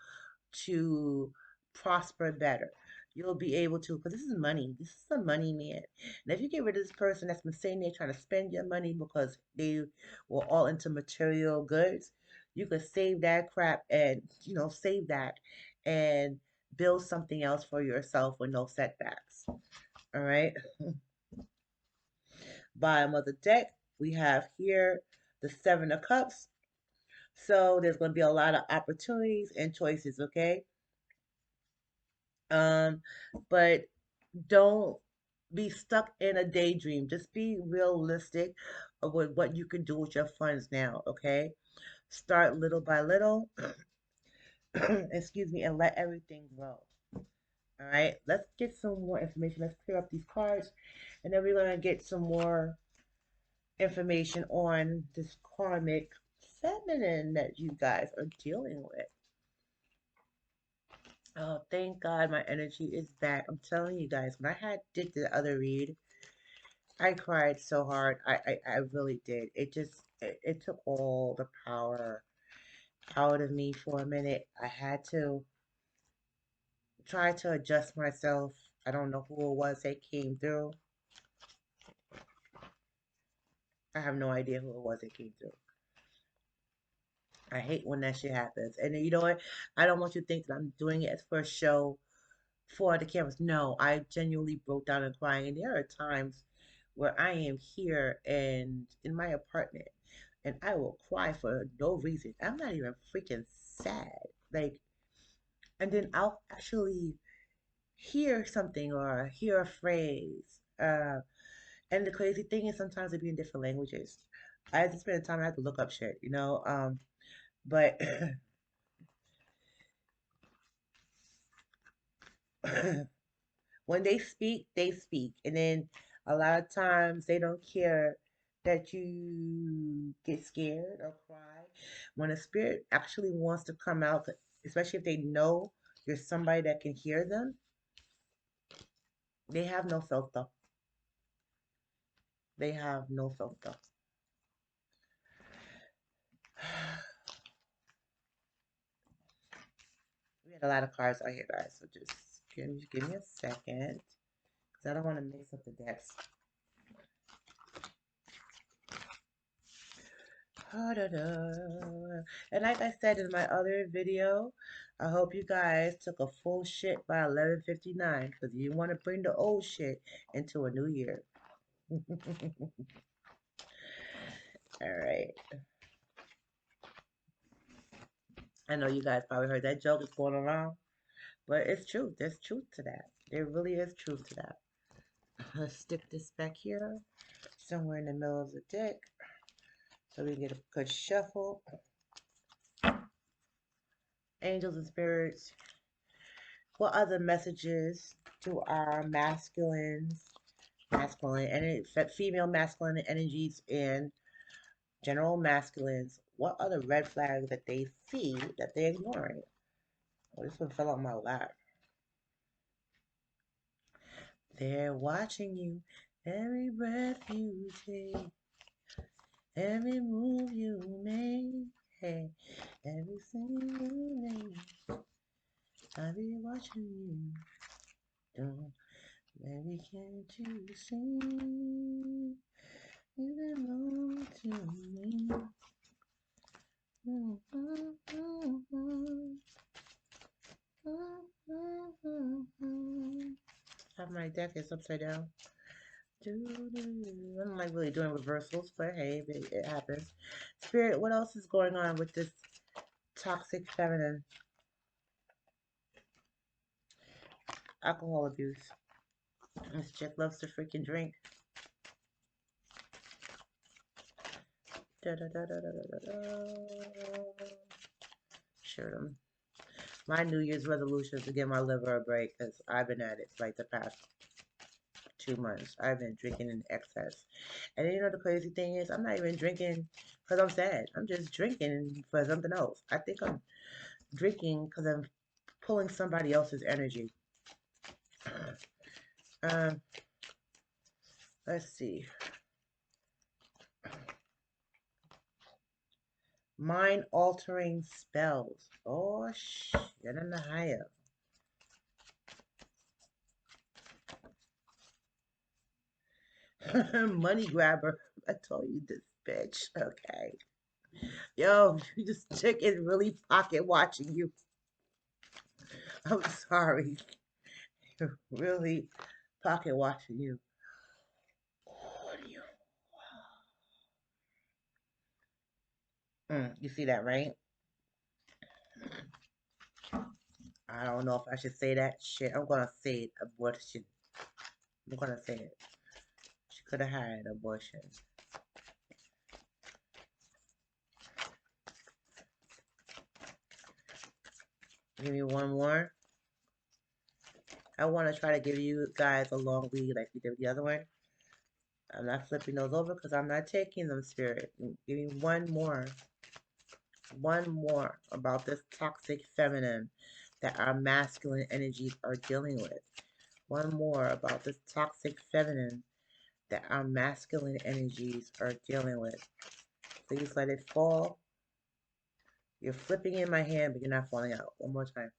to prosper better. You'll be able to, because this is money. This is a money man. And if you get rid of this person that's been sitting there trying to spend your money because they were all into material goods, you could save that crap and, save that and build something else for yourself with no setbacks. All right. Bottom of the deck, we have here the Seven of Cups. So there's going to be a lot of opportunities and choices, okay? Um, but don't be stuck in a daydream. Just be realistic of what you can do with your funds now, okay? Start little by little, excuse me, and let everything grow. All right, let's get some more information. Let's clear up these cards, and then we're going to get some more information on this karmic feminine that you guys are dealing with. Oh, thank God my energy is back. I'm telling you guys, when did the other read, I cried so hard. I really did. It took all the power out of me for a minute. I had to try to adjust myself. I don't know who it was that came through. I have no idea who it was that came through. I hate when that shit happens. And you know what? I don't want you to think that I'm doing it for a show for the cameras. No, I genuinely broke down and crying. And there are times where I am here and in my apartment and I will cry for no reason. I'm not even freaking sad. Like, and then I'll actually hear something or hear a phrase. And the crazy thing is sometimes it be in different languages. I had to spend time, I had to look up shit, but when they speak. And then a lot of times they don't care that you get scared or cry. When a spirit actually wants to come out, especially if they know you're somebody that can hear them, they have no filter. They have no filter. We had a lot of cards out here, guys, so just give me a second because I don't want to mix up the decks. And like I said in my other video, I hope you guys took a full shit by 11:59 because you want to bring the old shit into a new year. All right. I know you guys probably heard that joke is going around, but it's true. There's truth to that. There really is truth to that. Let's stick this back here, somewhere in the middle of the deck, so we can get a good shuffle. Angels and spirits, what other messages do our masculine and female masculine energies and general masculines, what are the red flags that they see that they're ignoring? Oh, this one fell on my lap. They're watching you, every breath you take, every move you make, hey, every single day. I'll be watching you. Don't, baby, can't you see? You belong to me. Have my deck is upside down. I don't like really doing reversals, but hey, it happens. Spirit, what else is going on with this toxic feminine? Alcohol abuse. This chick loves to freaking drink. Da, da, da, da, da, da, da. Sure. My New Year's resolution is to give my liver a break because I've been at it for like the past 2 months. I've been drinking in excess. And then, the crazy thing is, I'm not even drinking because I'm sad. I'm just drinking for something else. I think I'm drinking because I'm pulling somebody else's energy. Um, let's see. Mind altering spells. Oh, shit. In the higher. Money grabber. I told you this bitch. Okay. Yo, this chick is really pocket watching you. I'm sorry. Really pocket watching you. What do you? You see that, right? I don't know if I should say that shit. I'm gonna say it. Abortion. I'm gonna say it. She could have had abortion. Give me one more. I want to try to give you guys a long read like we did with the other one. I'm not flipping those over because I'm not taking them, Spirit. Give me one more. One more about this toxic feminine that our masculine energies are dealing with. One more about this toxic feminine that our masculine energies are dealing with. Please let it fall. You're flipping in my hand, but you're not falling out. One more time.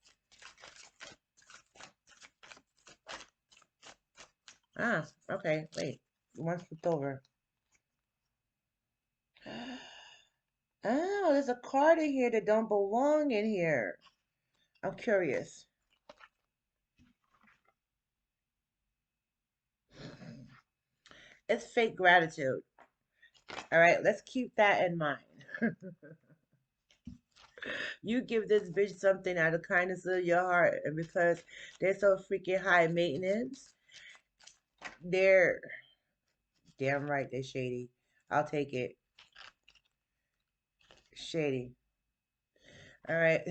Ah, okay. Wait. One flipped over. Oh, there's a card in here that don't belong in here. I'm curious. It's fake gratitude. All right, let's keep that in mind. You give this bitch something out of kindness of your heart, and because they're so freaking high maintenance, they're damn right they're shady. I'll take it. Shady. All right.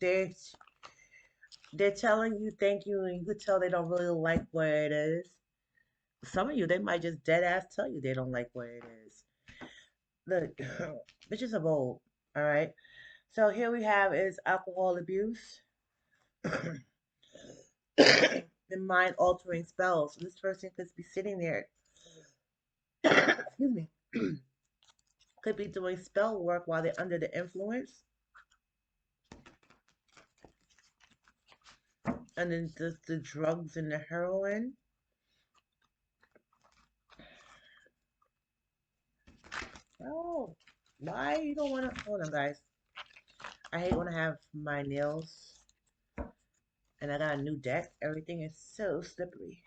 they're they're telling you thank you, and you could tell they don't really like where it is. Some of you, they might just dead ass tell you they don't like where it is. Look, bitches are bold. All right. So here we have is alcohol abuse and mind altering spells. So this person could be sitting there, excuse me, could be doing spell work while they're under the influence. And then the drugs and the heroin. Oh, why you don't want to? Hold on, guys. I hate when I have my nails and I got a new deck. Everything is so slippery.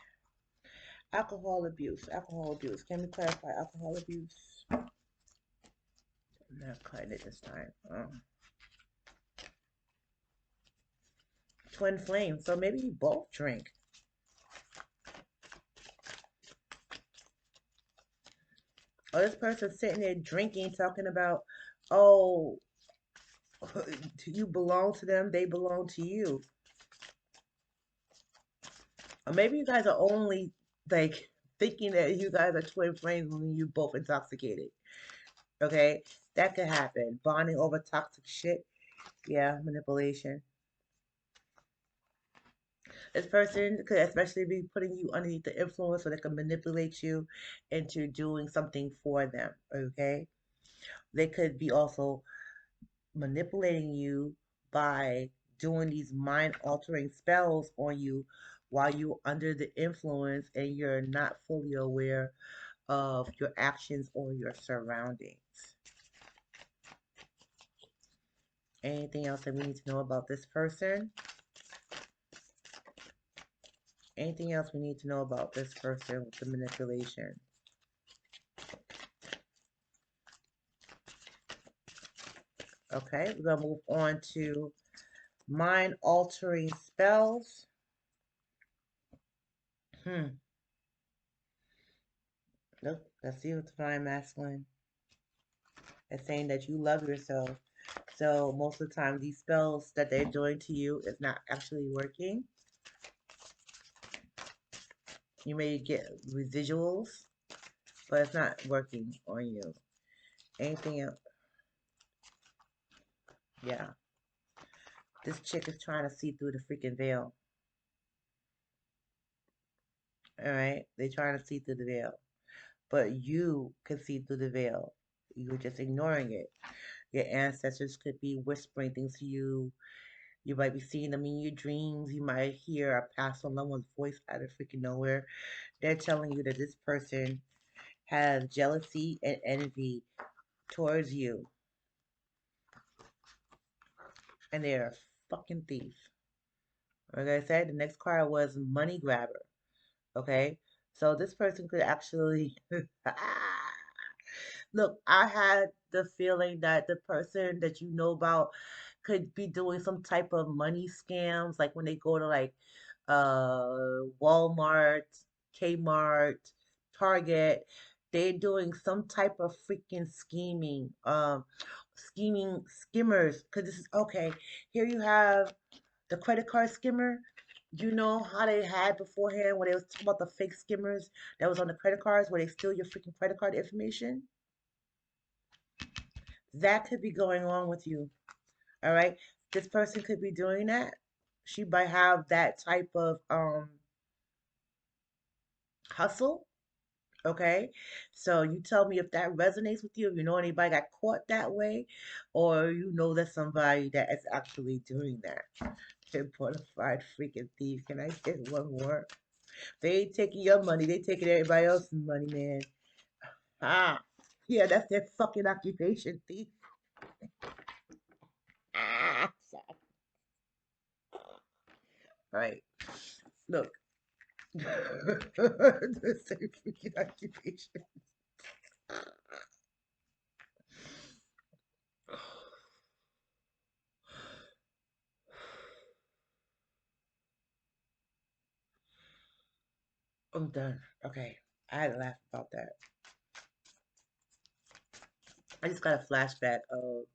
Alcohol abuse. Alcohol abuse. Can we clarify alcohol abuse? I'm not cutting it this time. Twin flame. So maybe you both drink. Or this person's sitting there drinking, talking about, oh, you belong to them, they belong to you. Or maybe you guys are only like thinking that you guys are twin flames when you both intoxicated. Okay? That could happen. Bonding over toxic shit. Yeah, manipulation. This person could especially be putting you underneath the influence so they can manipulate you into doing something for them. Okay? They could be also manipulating you by doing these mind altering spells on you while you're under the influence and you're not fully aware of your actions or your surroundings. Anything else that we need to know about this person? Anything else we need to know about this person with the manipulation? Okay, we're going to move on to mind altering spells. Look, let's see what's divine masculine. It's saying that you love yourself. So most of the time, these spells that they're doing to you is not actually working. You may get residuals, but it's not working on you. Anything else? Yeah. This chick is trying to see through the freaking veil. Alright? They're trying to see through the veil. But you can see through the veil. You're just ignoring it. Your ancestors could be whispering things to you. You might be seeing them in your dreams. You might hear a past loved one's voice out of freaking nowhere. They're telling you that this person has jealousy and envy towards you, and they're a fucking thief. Like I said, the next card was money grabber. Okay, so this person could actually look. I had the feeling that the person that you know about could be doing some type of money scams, like when they go to like Walmart, Kmart, Target. They're doing some type of freaking scheming, scheming skimmers. Cause this is okay. Here you have the credit card skimmer. You know how they had beforehand when they was talking about the fake skimmers that was on the credit cards where they steal your freaking credit card information? That could be going on with you. All right. This person could be doing that. She might have that type of hustle. Okay. So you tell me if that resonates with you, if you know anybody got caught that way, or you know that somebody that is actually doing that. They're bona fide freaking thieves. Can I get one more? They ain't taking your money, they taking everybody else's money, man. Ah. Yeah, that's their fucking occupation, thief. Ah. All right. Look. The same freaking occupation. I'm done. Okay. I had to laugh about that. I just got a flashback of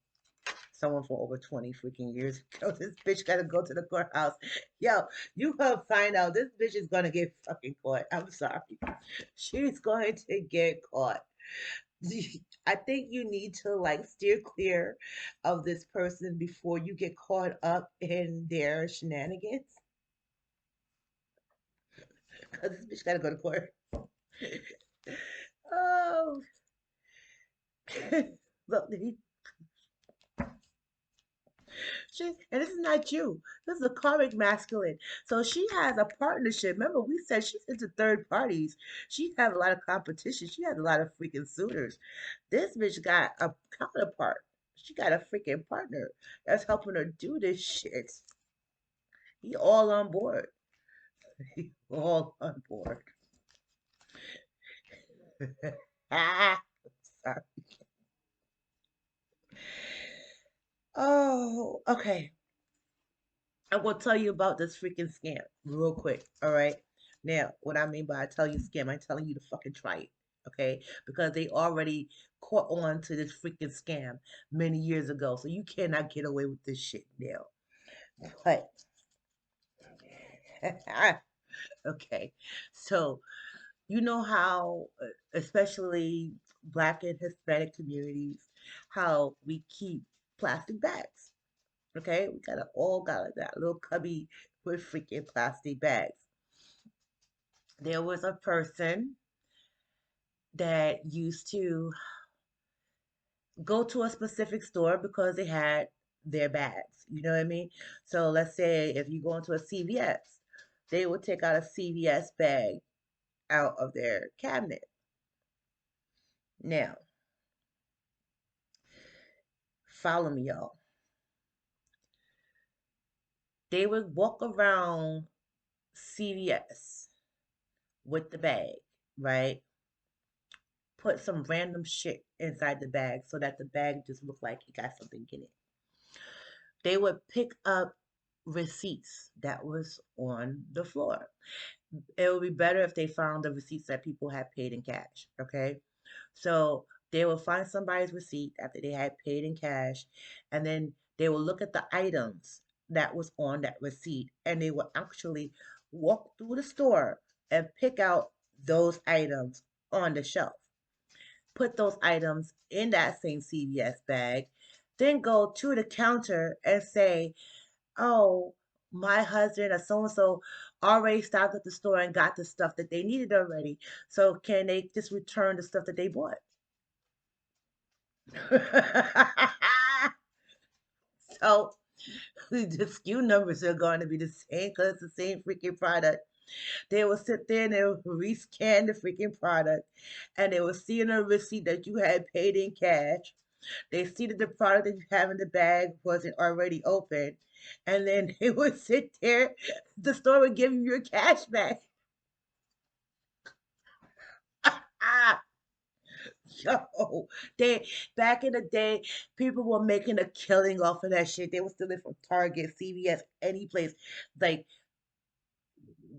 someone from over 20 freaking years ago. This bitch gotta go to the courthouse. Yo, you gonna find out this bitch is gonna get fucking caught. I'm sorry. She's going to get caught. I think you need to like steer clear of this person before you get caught up in their shenanigans. Because this bitch gotta go to court. Oh, look, and this is not you. This is a karmic masculine. So she has a partnership. Remember, we said she's into third parties. She has a lot of competition. She has a lot of freaking suitors. This bitch got a counterpart. She got a freaking partner that's helping her do this shit. He all on board. He all on board. Ah, sorry. Oh, okay. I'm gonna tell you about this freaking scam real quick. All right. Now, what I mean by I tell you scam, I'm telling you to fucking try it. Okay, because they already caught on to this freaking scam many years ago, so you cannot get away with this shit now. But okay, so you know how, especially Black and Hispanic communities, how we keep plastic bags. Okay, we got all got like that little cubby with freaking plastic bags. There was a person that used to go to a specific store because they had their bags. You know what I mean? So let's say if you go into a CVS, they would take out a CVS bag out of their cabinet. Now, follow me, y'all. They would walk around CVS with the bag, right? Put some random shit inside the bag so that the bag just looked like it got something in it. They would pick up receipts that was on the floor. It would be better if they found the receipts that people had paid in cash. Okay. So they will find somebody's receipt after they had paid in cash, and then they will look at the items that was on that receipt, and they will actually walk through the store and pick out those items on the shelf. Put those items in that same CVS bag, then go to the counter and say, oh, my husband or so and so already stopped at the store and got the stuff that they needed already. So can they just return the stuff that they bought? So the SKU numbers are going to be the same because it's the same freaking product. They will sit there and they will rescan the freaking product, and they will see in a receipt that you had paid in cash. They see that the product that you have in the bag wasn't already open, and then they would sit there. The store would give you your cash back. Ah, yo, they back in the day, people were making a killing off of that shit. They were stealing from Target, CVS, any place. Like,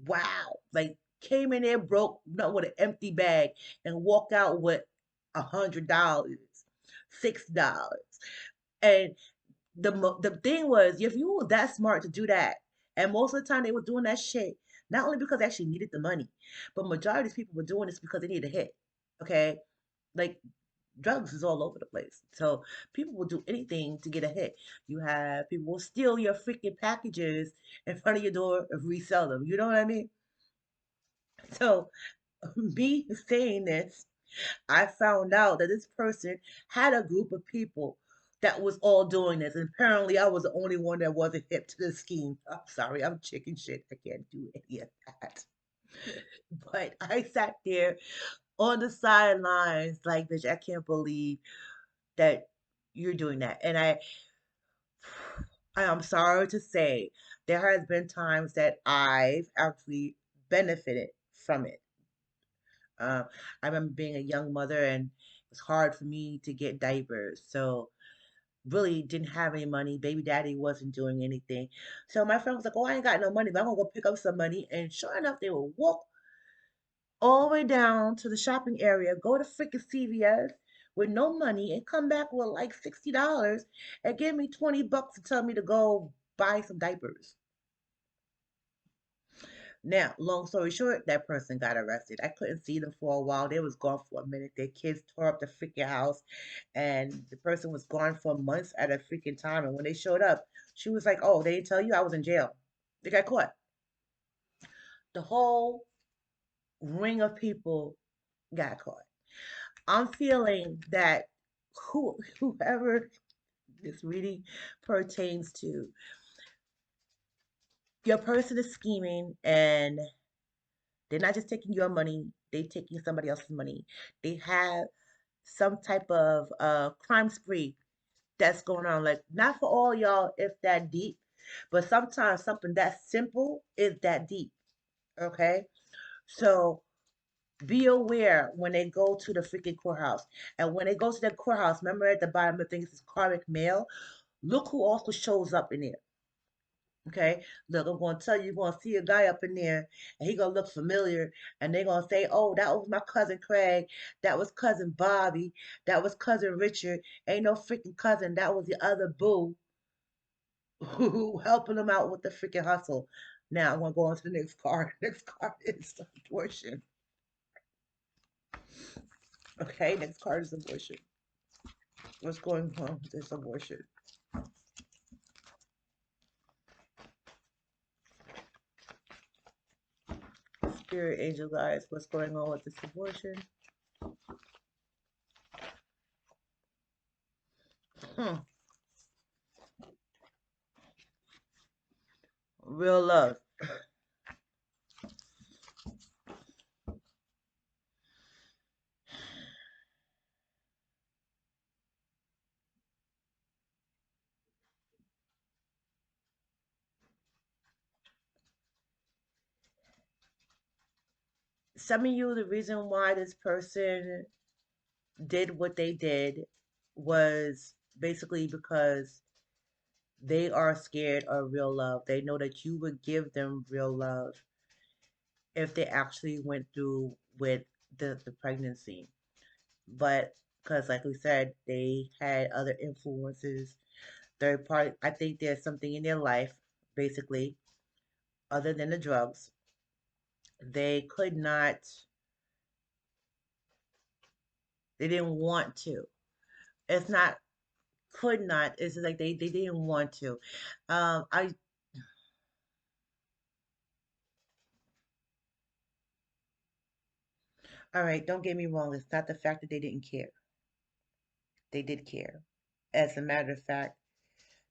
wow, like came in there broke, not with an empty bag, and walk out with $100, $6, and the thing was, if you were that smart to do that, and most of the time they were doing that shit not only because they actually needed the money, but majority of these people were doing this because they needed a hit. Okay, like drugs is all over the place, so people will do anything to get a hit. You have people will steal your freaking packages in front of your door and resell them. You know what I mean? So me saying this, I found out that this person had a group of people that was all doing this. And apparently I was the only one that wasn't hip to the scheme. I'm sorry, I'm chicken shit. I can't do any of that. But I sat there on the sidelines like, bitch, I can't believe that you're doing that. And I am sorry to say there has been times that I've actually benefited from it. Um, I remember being a young mother and it was hard for me to get diapers. So really didn't have any money. Baby daddy wasn't doing anything. So my friend was like, oh, I ain't got no money, but I'm gonna go pick up some money. And sure enough, they would walk all the way down to the shopping area, go to freaking CVS with no money and come back with like $60 and give me 20 bucks to tell me to go buy some diapers. Now, long story short, that person got arrested. I couldn't see them for a while. They was gone for a minute. Their kids tore up the freaking house, and the person was gone for months at a freaking time. And when they showed up, she was like, "Oh, they didn't tell you I was in jail." They got caught. The whole ring of people got caught. I'm feeling that whoever this really pertains to, your person is scheming and they're not just taking your money, they're taking somebody else's money. They have some type of crime spree that's going on. Like, not for all y'all if that deep, but sometimes something that simple is that deep. Okay? So be aware when they go to the freaking courthouse. And when they go to the courthouse, remember at the bottom of things is Karmic Male. Look who also shows up in there. Okay, look, I'm gonna tell you, you're gonna see a guy up in there, and he gonna look familiar, and they're gonna say, "Oh, that was my cousin Craig, that was cousin Bobby, that was cousin Richard." Ain't no freaking cousin, that was the other boo who helping them out with the freaking hustle. Now I'm gonna go on to the next card. Next card is abortion. Okay, next card is abortion. What's going on with this abortion? Spirit angel guys, what's going on with this abortion? Hmm. Real love. Some of you, the reason why this person did what they did was basically because they are scared of real love. They know that you would give them real love if they actually went through with the pregnancy. But because, like we said, they had other influences, third party, I think there's something in their life, basically, other than the drugs. They could not, they didn't want to. It's not could not. It's like they didn't want to. I All right. Don't get me wrong. It's not the fact that they didn't care. They did care. As a matter of fact,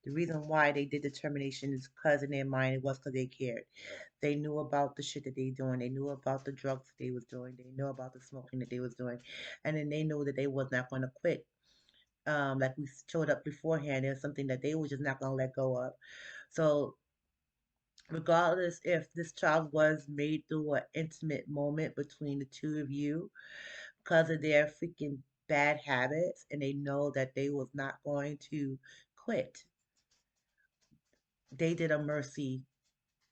The reason why they did the termination is because in their mind it was because they cared. They knew about the shit that they doing. They knew about the drugs that they was doing. They knew about the smoking that they was doing, and then they knew that they was not going to quit. Like we showed up beforehand, there's something that they were just not going to let go of. So regardless if this child was made through an intimate moment between the two of you because of their freaking bad habits, and they know that they was not going to quit, they did a mercy.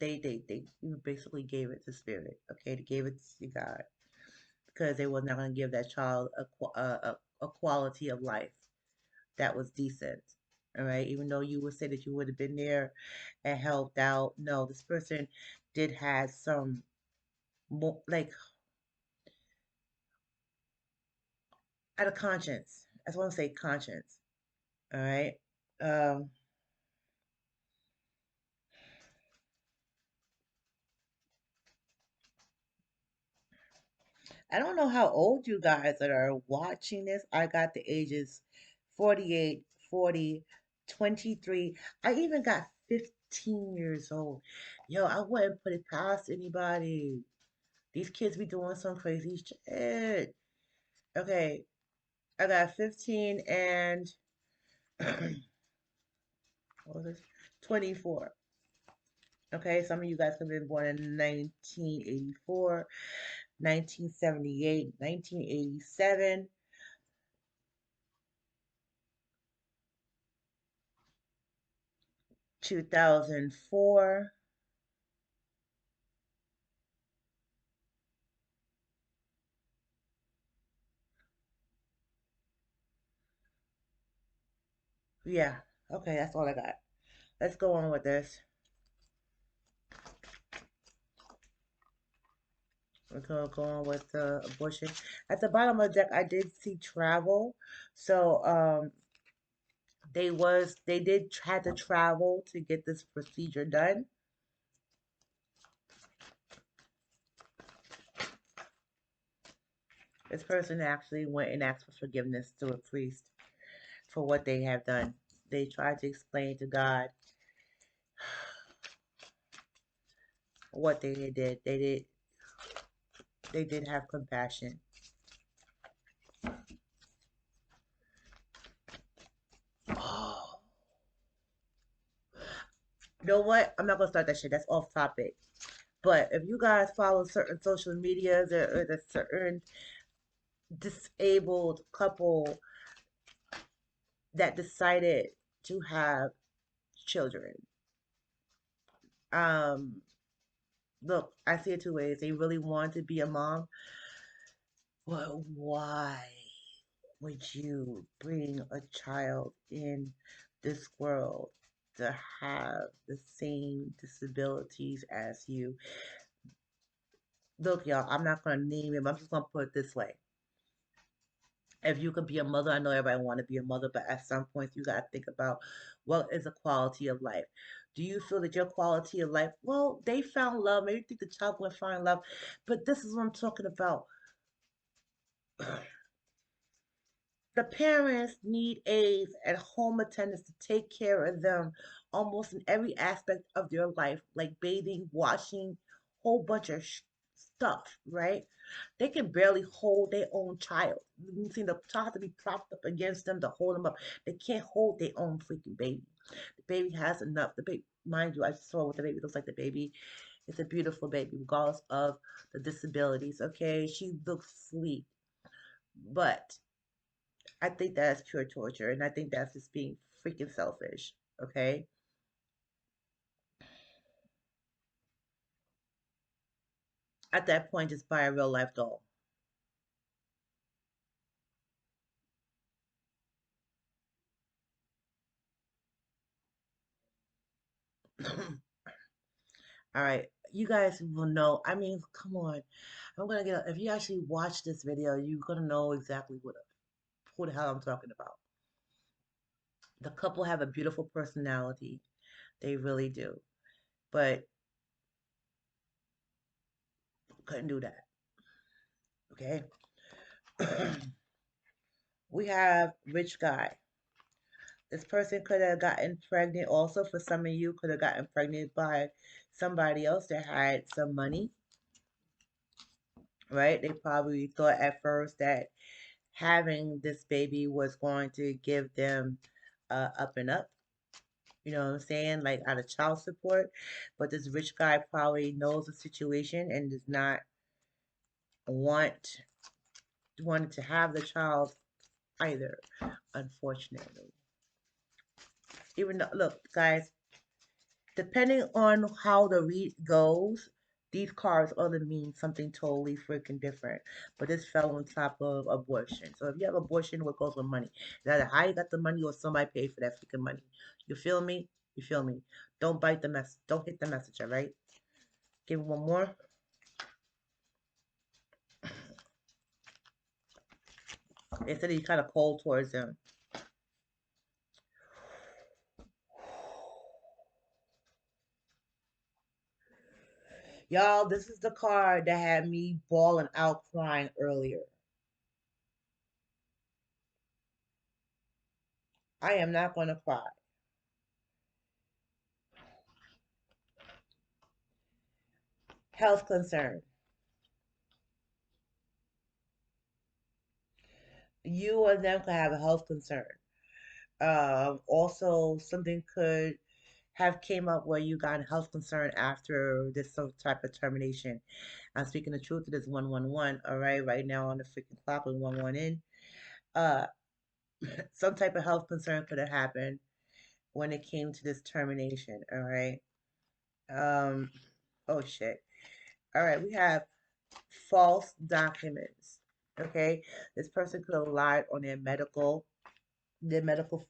They basically gave it to spirit. Okay, they gave it to God because they was not going to give that child a quality of life that was decent. All right, even though you would say that you would have been there and helped out, no, this person did have some more like out of conscience. I just want to say conscience. All right. Um, I don't know how old you guys that are watching this. I got the ages 48, 40, 23. I even got 15 years old. Yo, I wouldn't put it past anybody. These kids be doing some crazy shit. Okay, I got 15 and what was this? 24. Okay, some of you guys have been born in 1984, 1978, 1987, 2004. Yeah, okay, that's all I got. Let's go on with this. We're gonna go on with the abortion. At the bottom of the deck, I did see travel. So, they did try to travel to get this procedure done. This person actually went and asked for forgiveness to a priest for what they have done. They tried to explain to God what they did. They did have compassion. Oh, you know what? I'm not gonna start that shit. That's off topic. But if you guys follow certain social medias, or the certain disabled couple that decided to have children, um, look, I see it two ways. They really want to be a mom, but why would you bring a child in this world to have the same disabilities as you? Look, y'all, I'm not going to name him. I'm just going to put it this way. If you could be a mother, I know everybody want to be a mother, but at some point you got to think about what is a quality of life. Do you feel that your quality of life, well, they found love. Maybe you think the child will find love, but this is what I'm talking about. The parents need aides and home attendants to take care of them almost in every aspect of their life, like bathing, washing, whole bunch of stuff, right? They can barely hold their own child. You see, the child have to be propped up against them to hold them up. They can't hold their own freaking baby. The baby has enough. The baby, mind you, I saw what the baby looks like. The baby is a beautiful baby, regardless of the disabilities. Okay, she looks sweet, but I think that's pure torture, and I think that's just being freaking selfish. Okay, at that point, just buy a real life doll. All right, you guys will know. I mean, come on. I'm gonna get. If you actually watch this video, you're gonna know exactly who the hell I'm talking about. The couple have a beautiful personality. They really do, but couldn't do that. Okay. We have rich guy. This person could have gotten pregnant also. For some of you, could have gotten pregnant by somebody else that had some money, right? They probably thought at first that having this baby was going to give them up and up. You know what I'm saying? Like out of child support. But this rich guy probably knows the situation and does not want wanted to have the child either, unfortunately. Even though, look, guys, depending on how the read goes, these cards other mean something totally freaking different. But this fell on top of abortion. So if you have abortion, what goes with money? Either how you got the money or somebody paid for that freaking money. You feel me? You feel me? Don't bite the mess. Don't hit the message, all right? Give one more. They said he's kind of cold towards them. Y'all, this is the card that had me bawling out crying earlier. I am not going to cry. Health concern. You or them could have a health concern. Also, something could have came up where you got a health concern after this some type of termination. I'm speaking the truth. It is 111. All right, right now on the freaking clock with 11 in. Uh, some type of health concern could have happened when it came to this termination. All right. Um. Oh shit. All right. We have false documents. Okay, this person could have lied on their medical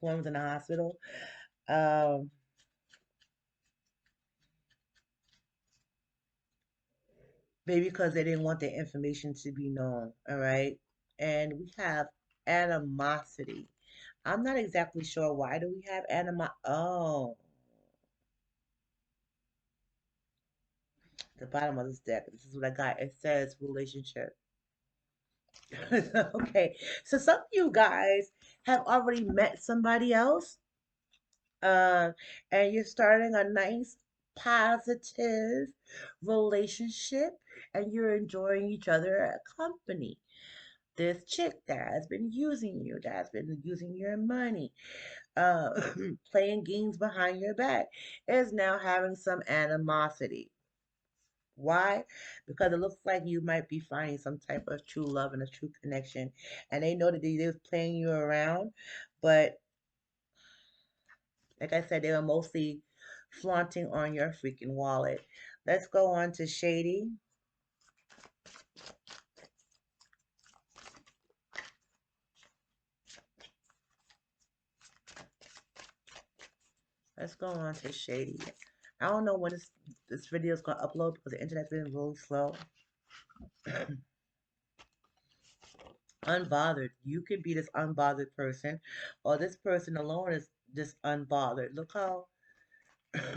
forms in the hospital. Um, Maybe because they didn't want their information to be known. All right, and we have animosity. I'm not exactly sure why do we have Oh, the bottom of this deck. This is what I got. It says relationship. Okay, so some of you guys have already met somebody else, uh, and you're starting a nice, positive relationship, and you're enjoying each other company. This chick that has been using you, that has been using your money, uh, playing games behind your back, is now having some animosity. Why? Because it looks like you might be finding some type of true love and a true connection, and they know that they was playing you around, but like I said, they were mostly flaunting on your freaking wallet. Let's go on to Shady. Let's go on to Shady. I don't know when this video is gonna upload because the internet's been really slow. Unbothered. You could be this unbothered person, or this person alone is just unbothered. Look how